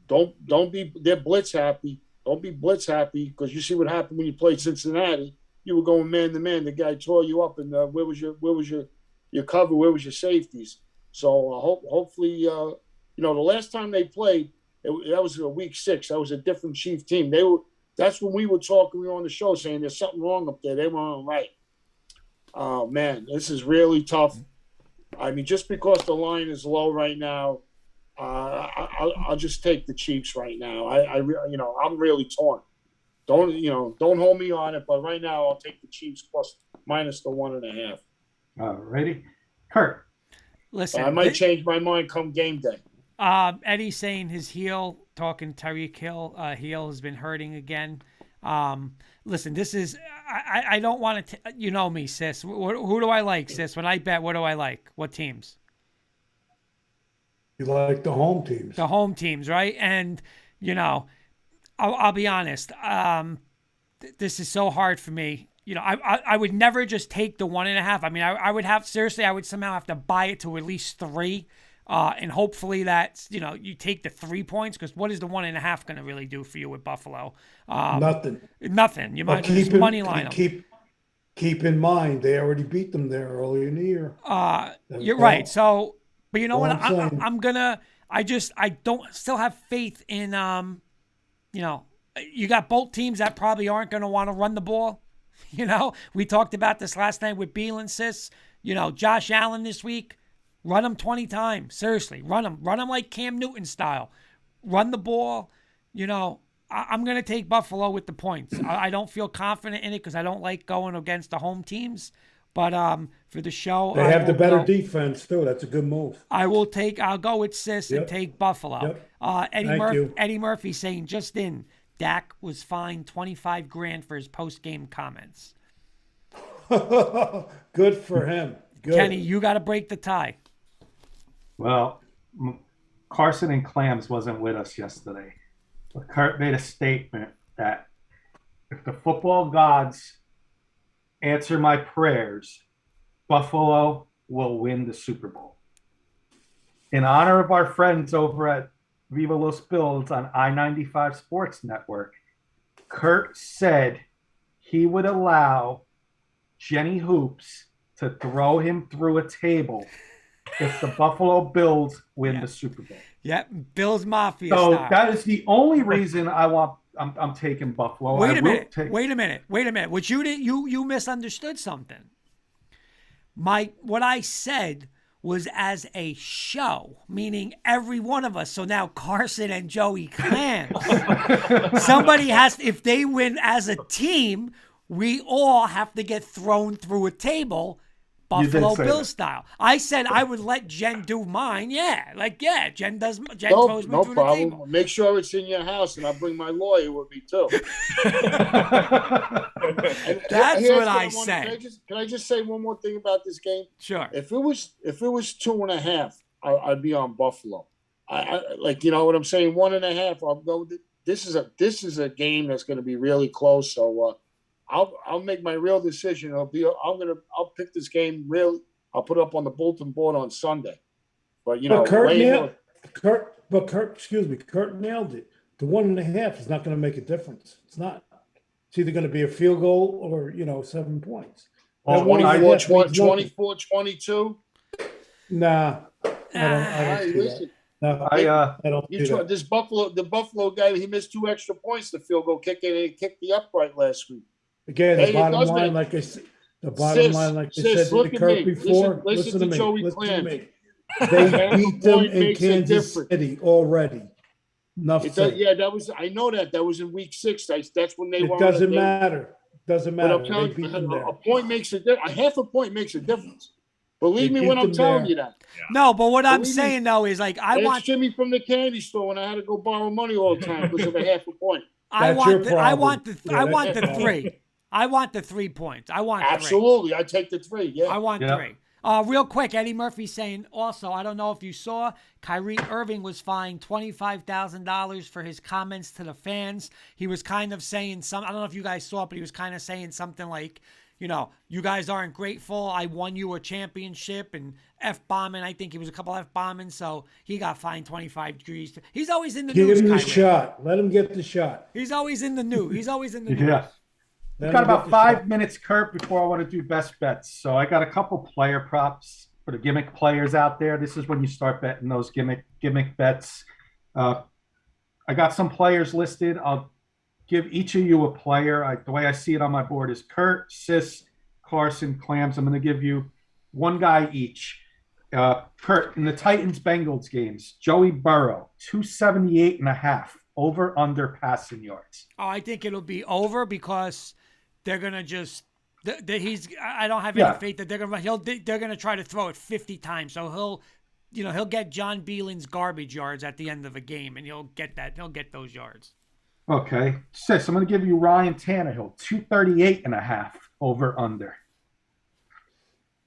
they're blitz happy. Don't be blitz happy, because you see what happened when you played Cincinnati. You were going man to man. The guy tore you up, and where was your cover? Where was your safeties? So hopefully, the last time they played, that was week 6. That was a different Chief team. That's when we were talking. We were on the show saying there's something wrong up there. They weren't right. Oh man, this is really tough. I mean, just because the line is low right now, I'll just take the Chiefs right now. I'm really torn. Don't hold me on it, but right now I'll take the Chiefs minus the 1.5. All righty. Kurt. Listen, I might change my mind come game day. Eddie's saying his heel, talking Tyreek Hill, heel has been hurting again. Listen, this is, I don't want to, you know me, sis. Who do I like, sis? When I bet, what do I like? What teams? You like the home teams. The home teams, right? And, I'll be honest. This is so hard for me. I would never just take the 1.5. I mean, I would somehow have to buy it to at least 3. And hopefully that's, you take the 3 points, because what is the 1.5 going to really do for you with Buffalo? Nothing. You might just money line them. Keep in mind, they already beat them there earlier in the year. You're right. So, but you know what? I don't still have faith in, you got both teams that probably aren't going to want to run the ball. We talked about this last night with Beal and Sis. Josh Allen this week. Run him 20 times. Seriously, run him. Run him like Cam Newton style. Run the ball. I'm going to take Buffalo with the points. I don't feel confident in it because I don't like going against the home teams. But for the show, they have the better defense too. That's a good move. I'll go with Sis and take Buffalo. Yep. Eddie Murphy saying just in, Dak was fined $25,000 for his post-game comments. Good for him. Good. Kenny, you got to break the tie. Well, Carson and Clams wasn't with us yesterday. But Kurt made a statement that if the football gods answer my prayers, Buffalo will win the Super Bowl. In honor of our friends over at Viva Los Bills on I-95 Sports Network. Kurt said he would allow Jenny Hoops to throw him through a table if the Buffalo Bills win the Super Bowl. Yep, Bills Mafia So style. that is the only reason I'm taking Buffalo. Wait a minute. Which you misunderstood something. What I said was as a show, meaning every one of us. So now Carson and Joey clans. Somebody has, if they win as a team, we all have to get thrown through a table, Buffalo Bills style. I said I would let Jen do mine. Jen throws me through the table. Make sure it's in your house, and I'll bring my lawyer with me too. That's what I said. Can I just say one more thing about this game? Sure. If it was 2.5, I'd be on Buffalo. I like, you know what I'm saying. 1.5. I'll go. This is a game that's going to be really close. So I'll make my real decision. I'll pick this game real. I'll put it up on the bulletin board on Sunday. But Kurt nailed it. The 1.5 is not going to make a difference. It's not. It's either going to be a field goal or 7 points. 24-22. Nah, I don't see that. I don't do that. The Buffalo guy, he missed 2 extra points. The field goal kick, and he kicked the upright last week. Again, the bottom line, like I said, to Kurt before. Listen to me. They beat them in Kansas City already. Nothing. I know that. That was in week 6. That's when they. It doesn't matter. Doesn't matter. But I'm telling you, a point makes a difference. A half a point makes a difference. Believe me when I'm telling you that. Yeah. No, but what I'm saying though is like I want Jimmy from the candy store when I had to go borrow money all the time because of a half a point. I want the 3. I want the 3 points. I want 3. Absolutely. I take the 3. Yeah. I want 3. Real quick, Eddie Murphy saying also, I don't know if you saw, Kyrie Irving was fined $25,000 for his comments to the fans. He was kind of saying I don't know if you guys saw it, but he was kind of saying something like, you guys aren't grateful. I won you a championship, and F-bombing. I think he was a couple F-bombing, so he got fined 25 degrees. He's always in the news. Give him the shot. Let him get the shot. He's always in the news. Yeah. We've got about 5 minutes, Kurt, before I want to do best bets. So I got a couple player props for the gimmick players out there. This is when you start betting those gimmick bets. I got some players listed. I'll give each of you a player. The way I see it on my board is Kurt, Sis, Carson, Clams. I'm going to give you one guy each. Kurt, in the Titans-Bengals games, Joey Burrow, 278.5, over, under passing yards. Oh, I think it'll be over because they're going to just I don't have any faith that they're going to try to throw it 50 times. So he'll get John Beelin's garbage yards at the end of a game, and he'll get those yards. Okay. Sis, I'm going to give you Ryan Tannehill, 238.5, over, under.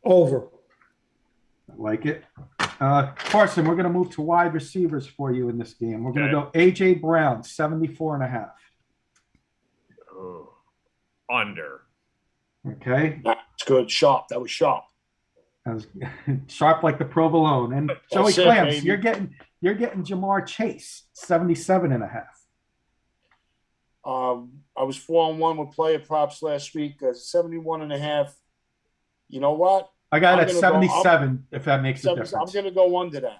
Over. I like it. Carson, we're going to move to wide receivers for you in this game. We're going to go A.J. Brown, 74.5. Oh, under. Okay. That's good. Sharp. That was sharp. That was sharp like the provolone. And Joey Clams, you're getting Jamar Chase, 77.5. I was 4-1 with player props last week. 71.5. You know what? I got it at 77, if that makes a difference. I'm going to go under that.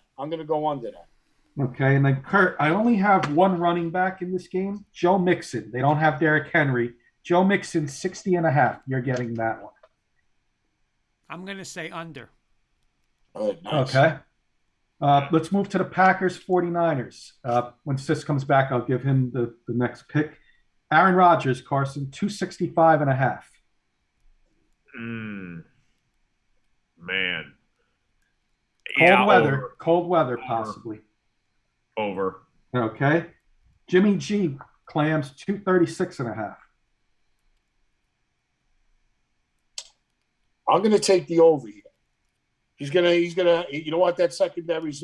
Okay, and then Kurt, I only have one running back in this game, Joe Mixon. They don't have Derrick Henry. Joe Mixon, 60.5. You're getting that one. I'm going to say under. Nice. Okay. Let's move to the Packers 49ers. When Sis comes back, I'll give him the next pick. Aaron Rodgers, Carson, 265.5. Man. Cold weather, possibly. Over. Okay. Jimmy G, Clams, 236.5. I'm going to take the over here. He's gonna. You know what? That secondary's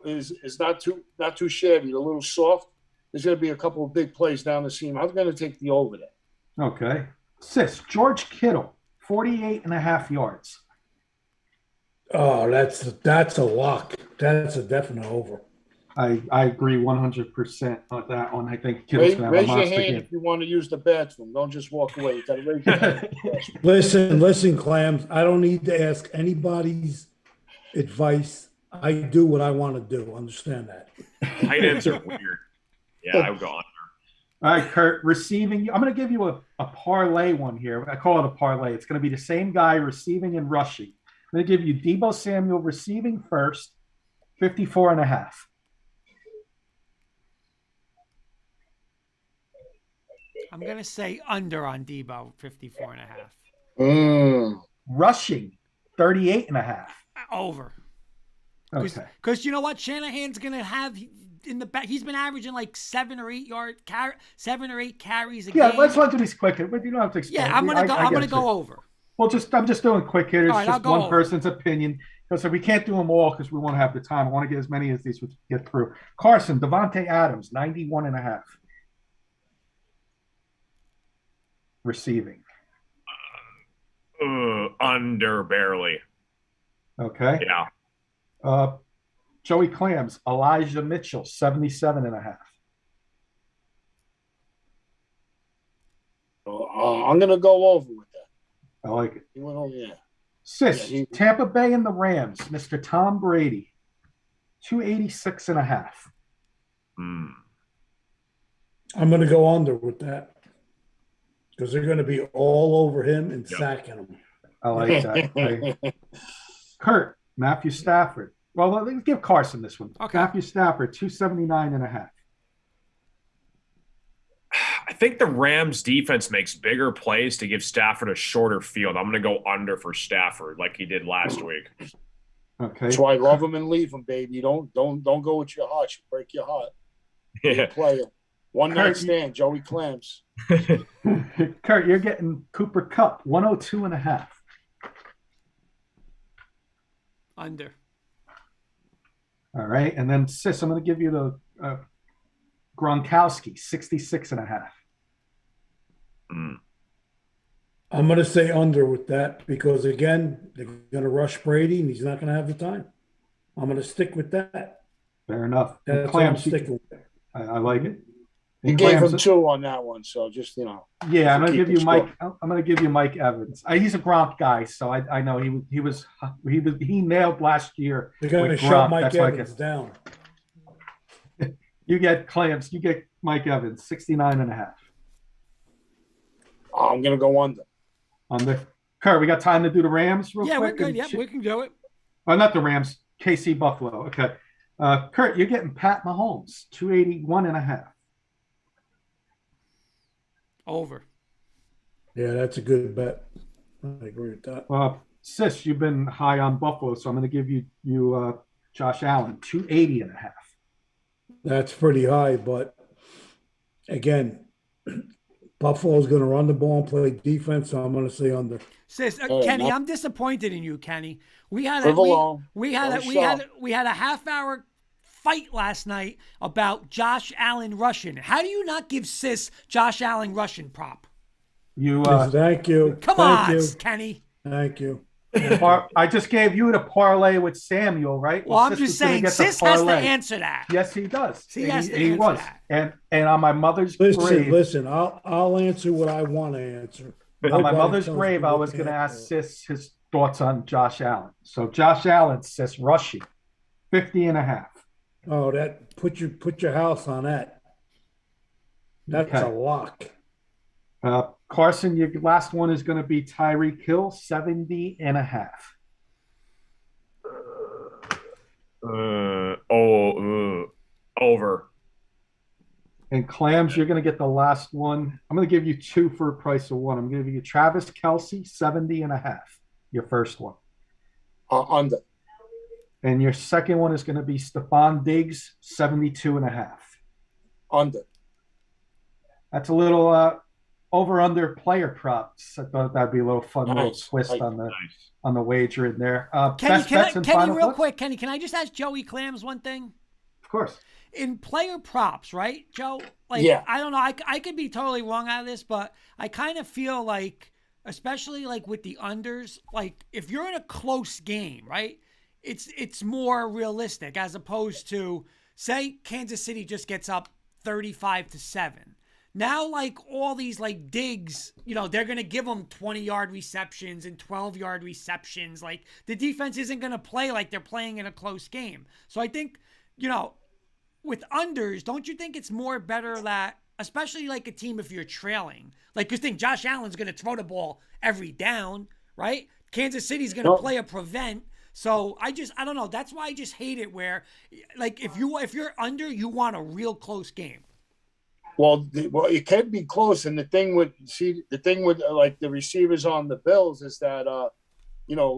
is not too shabby. A little soft. There's going to be a couple of big plays down the seam. I'm going to take the over there. Okay. Sis, George Kittle, 48.5 yards. Oh, that's a lock. That's a definite over. I agree 100% on that one. I think Kittle's going to have a monster game. Raise your hand if you want to use the bathroom. Don't just walk away. You got to raise your hand. Listen, Clams. I don't need to ask anybody's advice. I do what I want to do. Understand that? Tight ends are weird. Yeah, I would go under. All right, Kurt, receiving. I'm going to give you a parlay one here. I call it a parlay. It's going to be the same guy receiving and rushing. I'm going to give you Deebo Samuel receiving first, 54.5. I'm going to say under on Deebo, 54.5. Rushing, 38.5. Over. Okay. Because you know what? Shanahan's going to have in the back. He's been averaging like 7 or 8 carries a game. Yeah, let's run through these quick. But you don't have to explain. Yeah, I'm going to go over. Well, I'm just doing quick hitters. Right, just one person's opinion. So we can't do them all because we won't have the time. I want to get as many as these we get through. Carson, Devontae Adams, 91.5. Receiving. Under barely. Okay. Yeah. Joey Clams, Elijah Mitchell, 77.5. I'm going to go over with that. I like it. He went over, yeah. Sis, Tampa Bay and the Rams, Mr. Tom Brady, 286.5. I'm going to go under with that because they're going to be all over him and sacking him. I like that. Kurt, Matthew Stafford. Well, let's give Carson this one. Okay. Matthew Stafford, 279.5. I think the Rams defense makes bigger plays to give Stafford a shorter field. I'm going to go under for Stafford like he did last week. Okay. That's why I love him and leave him, baby. Don't go with your heart. You break your heart. Yeah. Player. One night stand, Joey Clams. Kurt, you're getting Cooper Kupp, 102.5. Under. All right. And then, Sis, I'm going to give you the Gronkowski, 66.5. I'm going to say under with that because, again, they're going to rush Brady and he's not going to have the time. I'm going to stick with that. Fair enough. That's what I'm sticking with. I like it. You gave him 2 on that one, so just, Yeah, I'm going to give you Mike. I'm going to give you Mike Evans. He's a Gronk guy, so I know he nailed last year. They're going to shut Mike Evans down. You get Clams. You get Mike Evans, 69.5. I'm going to go under. Under. Kurt, we got time to do the Rams real quick? Yeah, we're good. Yeah, we can do it. Oh, not the Rams. KC Buffalo. Okay. Kurt, you're getting Pat Mahomes, 281.5. Over. Yeah, that's a good bet. I agree with that. Sis, you've been high on Buffalo, so I'm going to give you Josh Allen, 280.5. That's pretty high, but again, Buffalo's going to run the ball and play defense, so I'm going to say under. Sis, Kenny, I'm disappointed in you, Kenny. We had a half-hour fight last night about Josh Allen rushing. How do you not give Sis Josh Allen rushing prop? Thank you. Come on, Kenny. Thank you. I just gave you the parlay with Samuel, right? Well, I'm just saying, Sis has to answer that. Yes, he does. He has to answer that. And on my mother's grave. Listen, I'll answer what I want to answer. On my mother's grave, I was going to ask Sis his thoughts on Josh Allen. So Josh Allen, Sis, rushing, 50.5. Oh, that put your house on that. That's a lock. Carson, your last one is going to be Tyreek Hill, 70.5. Over. And Clams, you're going to get the last one. I'm going to give you 2 for a price of 1. I'm going to give you Travis Kelce, 70.5. Your first one. Under. And your second one is going to be Stephon Diggs, 72.5. Under. That's a little over-under player props. I thought that'd be a little fun little twist on the wager in there. Kenny, real quick, Kenny, can I just ask Joey Clams one thing? Of course. In player props, right, Joe? Yeah. I don't know. I could be totally wrong out of this, but I kind of feel like, especially like with the unders, like if you're in a close game, right, it's more realistic as opposed to say Kansas City just gets up 35-7. Now, like all these like digs, they're going to give them 20-yard receptions and 12-yard receptions. Like the defense isn't going to play like they're playing in a close game. So I think, with unders, don't you think it's more better that, especially like a team if you're trailing, like you think Josh Allen's going to throw the ball every down, right? Kansas City's going to play a prevent. So I don't know. That's why I just hate it where, like, if you're under, you want a real close game. Well, it can be close, and the thing with like the receivers on the Bills is that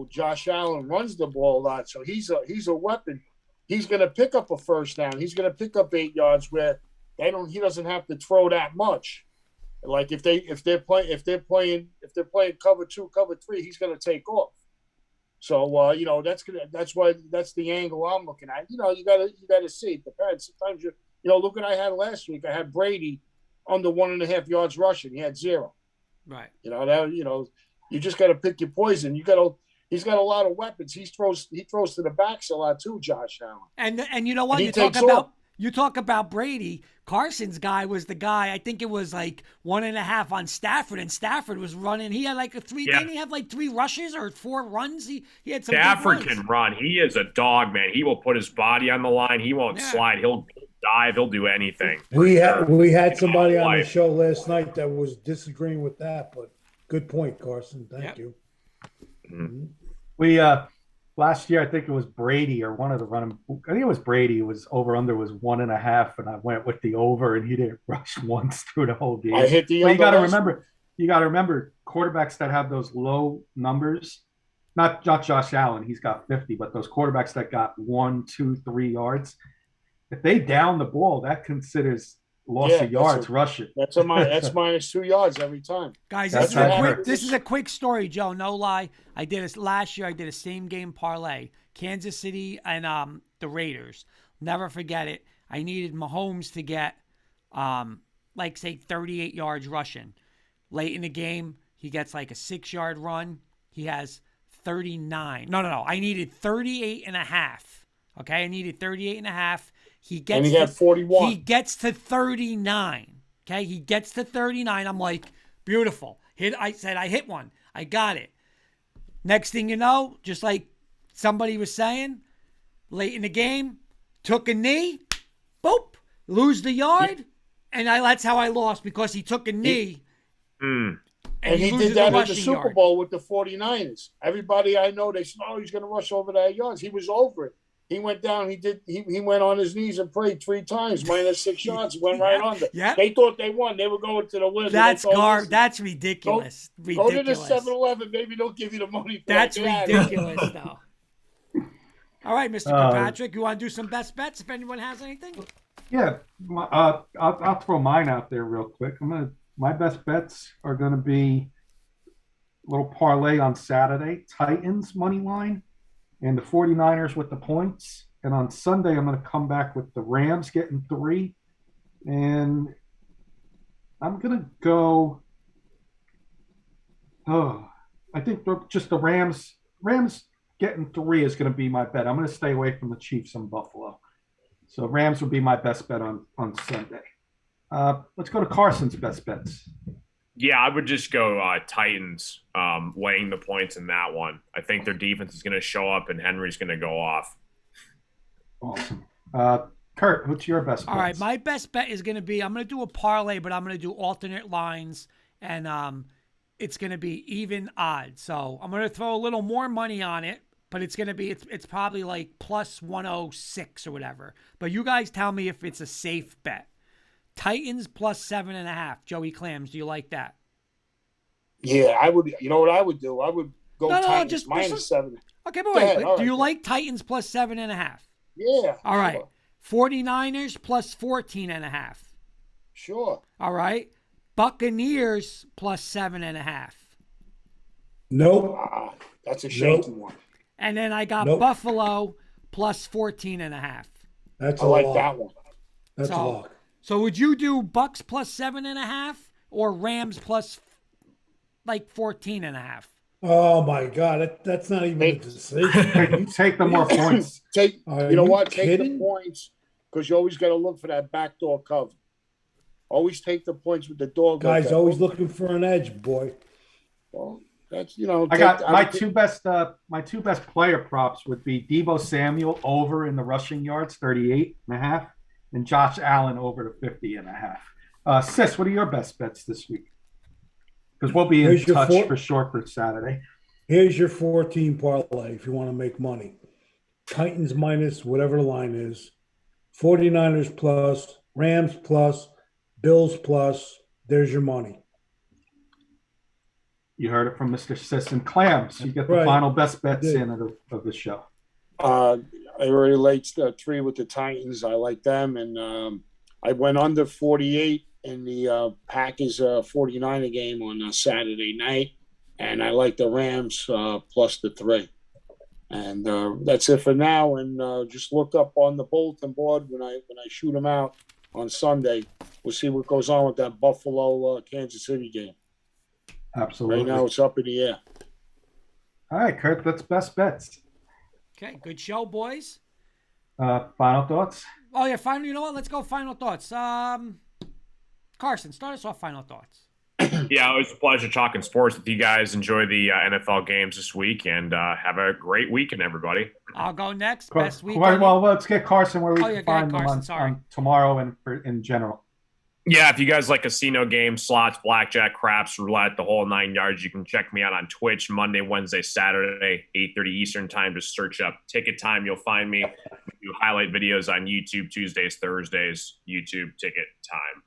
Josh Allen runs the ball a lot, so he's a weapon. He's going to pick up a first down. He's going to pick up 8 yards where he doesn't have to throw that much. Like if they're playing cover 2, cover 3, he's going to take off. So that's the angle I'm looking at. You got to see. It depends. Sometimes look what I had last week. I had Brady under 1.5 yards rushing. He had 0. Right. You just got to pick your poison. He's got a lot of weapons. He throws to the backs a lot too, Josh Allen. And you know what? You talk about Brady. Carson's guy was the guy. I think it was like 1.5 on Stafford, and Stafford was running. He had like a 3. Didn't he have like 3 rushes or 4 runs? He had some. Stafford can run. He is a dog, man. He will put his body on the line. He won't slide. He'll dive. He'll do anything. We had somebody on the show last night that was disagreeing with that, but good point, Carson. Thank you. Mm-hmm. We last year, I think it was Brady or one of the running. I think it was Brady. It was under was 1.5, and I went with the over, and he didn't rush once through the whole game. I hit the over. You got to remember quarterbacks that have those low numbers. Not Josh Allen. He's got 50, but those quarterbacks that got 1, 2, 3 yards. If they down the ball, that considers loss of yards rushing. That's minus 2 yards every time. Guys, this is a quick story, Joe. No lie. Last year. I did a same game parlay. Kansas City and the Raiders. Never forget it. I needed Mahomes to get say 38 yards rushing. Late in the game, he gets like a 6-yard run. He has 39. No. I needed 38.5. Okay, I needed 38.5. He had 41. He gets to 39. Okay, he gets to 39. I'm like, beautiful. I said I hit one. I got it. Next thing you know, just like somebody was saying, late in the game, took a knee, boop, lose the yard, and that's how I lost because he took a knee. And he did that in the Super Bowl with the 49ers. Everybody I know, they said, he's going to rush over that yards. He was over it. He went down. He went on his knees and prayed 3 times, minus 6 yards. Went right under. Yeah. They thought they won. They were going to the win. That's ridiculous. Go to the 7-Eleven. Maybe they'll give you the money. That's ridiculous, though. All right, Mr. Kirkpatrick, you want to do some best bets if anyone has anything? Yeah, I'll throw mine out there real quick. My best bets are going to be a little parlay on Saturday, Titans money line. And the 49ers with the points. And on Sunday, I'm going to come back with the Rams getting 3. And I'm going to go, I think just the Rams getting 3 is going to be my bet. I'm going to stay away from the Chiefs and Buffalo. So Rams would be my best bet on Sunday. Let's go to Carson's best bets. Yeah, I would just go Titans weighing the points in that one. I think their defense is going to show up and Henry's going to go off. Awesome. Kurt, what's your best bet? All right, my best bet is going to be I'm going to do a parlay, but I'm going to do alternate lines, and it's going to be even odds. So I'm going to throw a little more money on it, but it's going to be it's probably like plus 106 or whatever. But you guys tell me if it's a safe bet. Titans plus 7.5. Joey Clams, do you like that? Yeah, I would. You know what I would do? I would go Titans just minus 7. Okay, but wait. Do you like Titans plus 7.5? Yeah. All right. Sure. 49ers plus 14.5. Sure. All right. Buccaneers plus 7.5. Nope. That's a shaky one. And then I got Buffalo plus 14.5. That's I like that one. That's a lock. So would you do Bucks plus 7.5 or Rams plus like 14.5? Oh my God, that's not even a decision. You take the more points. You know what? Take the points. because you always got to look for that backdoor cover. Always take the points with the dog. Guys, always looking for an edge, boy. Well, that's I got my two best player props would be Deebo Samuel over in the rushing yards, 38.5, and Josh Allen over to 50.5. Sis, what are your best bets this week? Because we'll be in touch for sure for Saturday. Here's your 14 parlay if you want to make money. Titans minus whatever the line is. 49ers plus, Rams plus, Bills plus. There's your money. You heard it from Mr. Sis and Clams. You get the final best bets in of the show. I already laid 3 with the Titans. I like them. And I went under 48 in the Packers 49er game on Saturday night. And I like the Rams plus the 3. And that's it for now. And just look up on the bulletin board when I shoot them out on Sunday. We'll see what goes on with that Buffalo Kansas City game. Absolutely. Right now it's up in the air. All right, Kurt, that's best bets. Okay, good show, boys. Final thoughts? Oh, yeah, final. You know what? Let's go final thoughts. Carson, start us off final thoughts. Yeah, it was a pleasure talking sports with you guys. Enjoy the NFL games this week, and have a great weekend, everybody. I'll go next. Best weekend. Well, let's get Carson where we can find them on tomorrow and in general. Yeah, if you guys like casino games, slots, blackjack, craps, roulette, the whole 9 yards, you can check me out on Twitch Monday, Wednesday, Saturday, 8:30 Eastern time. Just search up Ticket Time. You'll find me. We do highlight videos on YouTube Tuesdays, Thursdays, YouTube Ticket Time.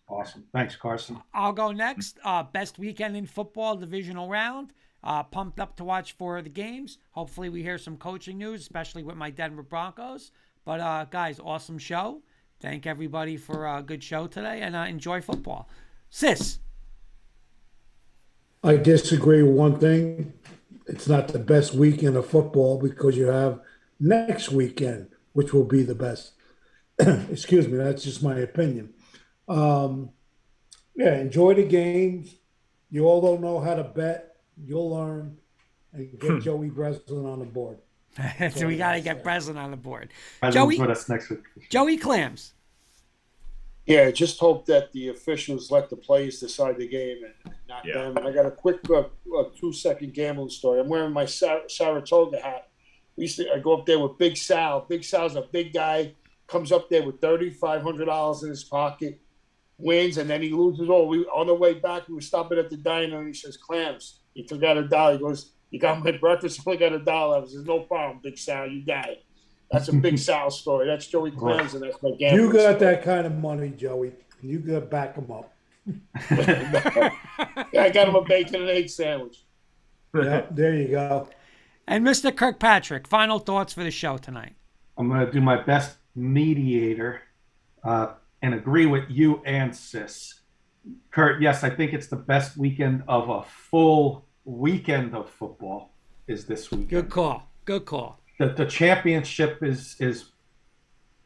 Awesome. Thanks, Carson. I'll go next. Best weekend in football, divisional round. Pumped up to watch for the games. Hopefully we hear some coaching news, especially with my Denver Broncos. But, guys, awesome show. Thank everybody for a good show today, and enjoy football. Sis. I disagree with one thing. It's not the best weekend of football because you have next weekend, which will be the best. Excuse me, that's just my opinion. Enjoy the games. You all don't know how to bet. You'll learn. And get Joey Breslin on the board. So we got to get Breslin on the board. Joey with us next week. Joey Clams. Yeah, just hope that the officials let the players decide the game and not them. And I got a quick 2-second gambling story. I'm wearing my Saratoga hat. I go up there with Big Sal. Big Sal's a big guy. Comes up there with $3,500 in his pocket, wins, and then he loses all. On the way back, we were stopping at the diner, and he says, Clams. He took out $1. He goes, you got my breakfast? I only got $1. I said, no problem, Big Sal. You got it. That's a Big Sal story. That's Joey Clams, and that's my gambling You got story. that kind of money, Joey. You got to back him up. Yeah, I got him a bacon and egg sandwich. Yeah, there you go. And Mr. Kirkpatrick, final thoughts for the show tonight. I'm going to do my best mediator and agree with you and Sis. Kurt, yes, I think it's the best weekend of a full weekend of football is this weekend. Good call. Good call. The championship is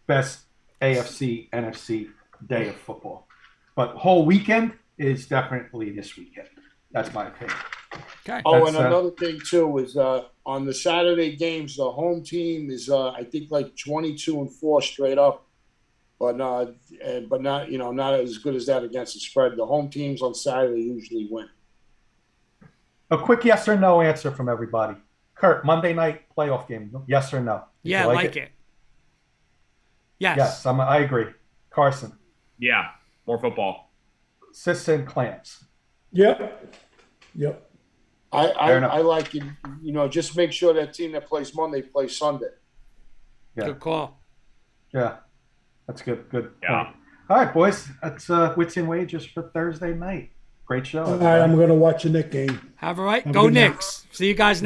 best AFC, NFC day of football. But whole weekend is definitely this weekend. That's my opinion. Okay. Oh, and another thing, too, is on the Saturday games, the home team is, I think, like 22-4 straight up. But not not as good as that against the spread. The home teams on Saturday usually win. A quick yes or no answer from everybody. Kurt, Monday night playoff game, yes or no? Yeah, I like it. Yes. Yes, I agree. Carson. Yeah, more football. Sis and Clams. Yep. I like it. Just make sure that team that plays Monday plays Sunday. Yeah. Good call. Yeah, that's good. Good Yeah. point. All right, boys. That's Wits and Wagers for Thursday night. Great show. All right, I'm going to watch a Knicks game. Have a right. Have a Go good night. Knicks. See you guys next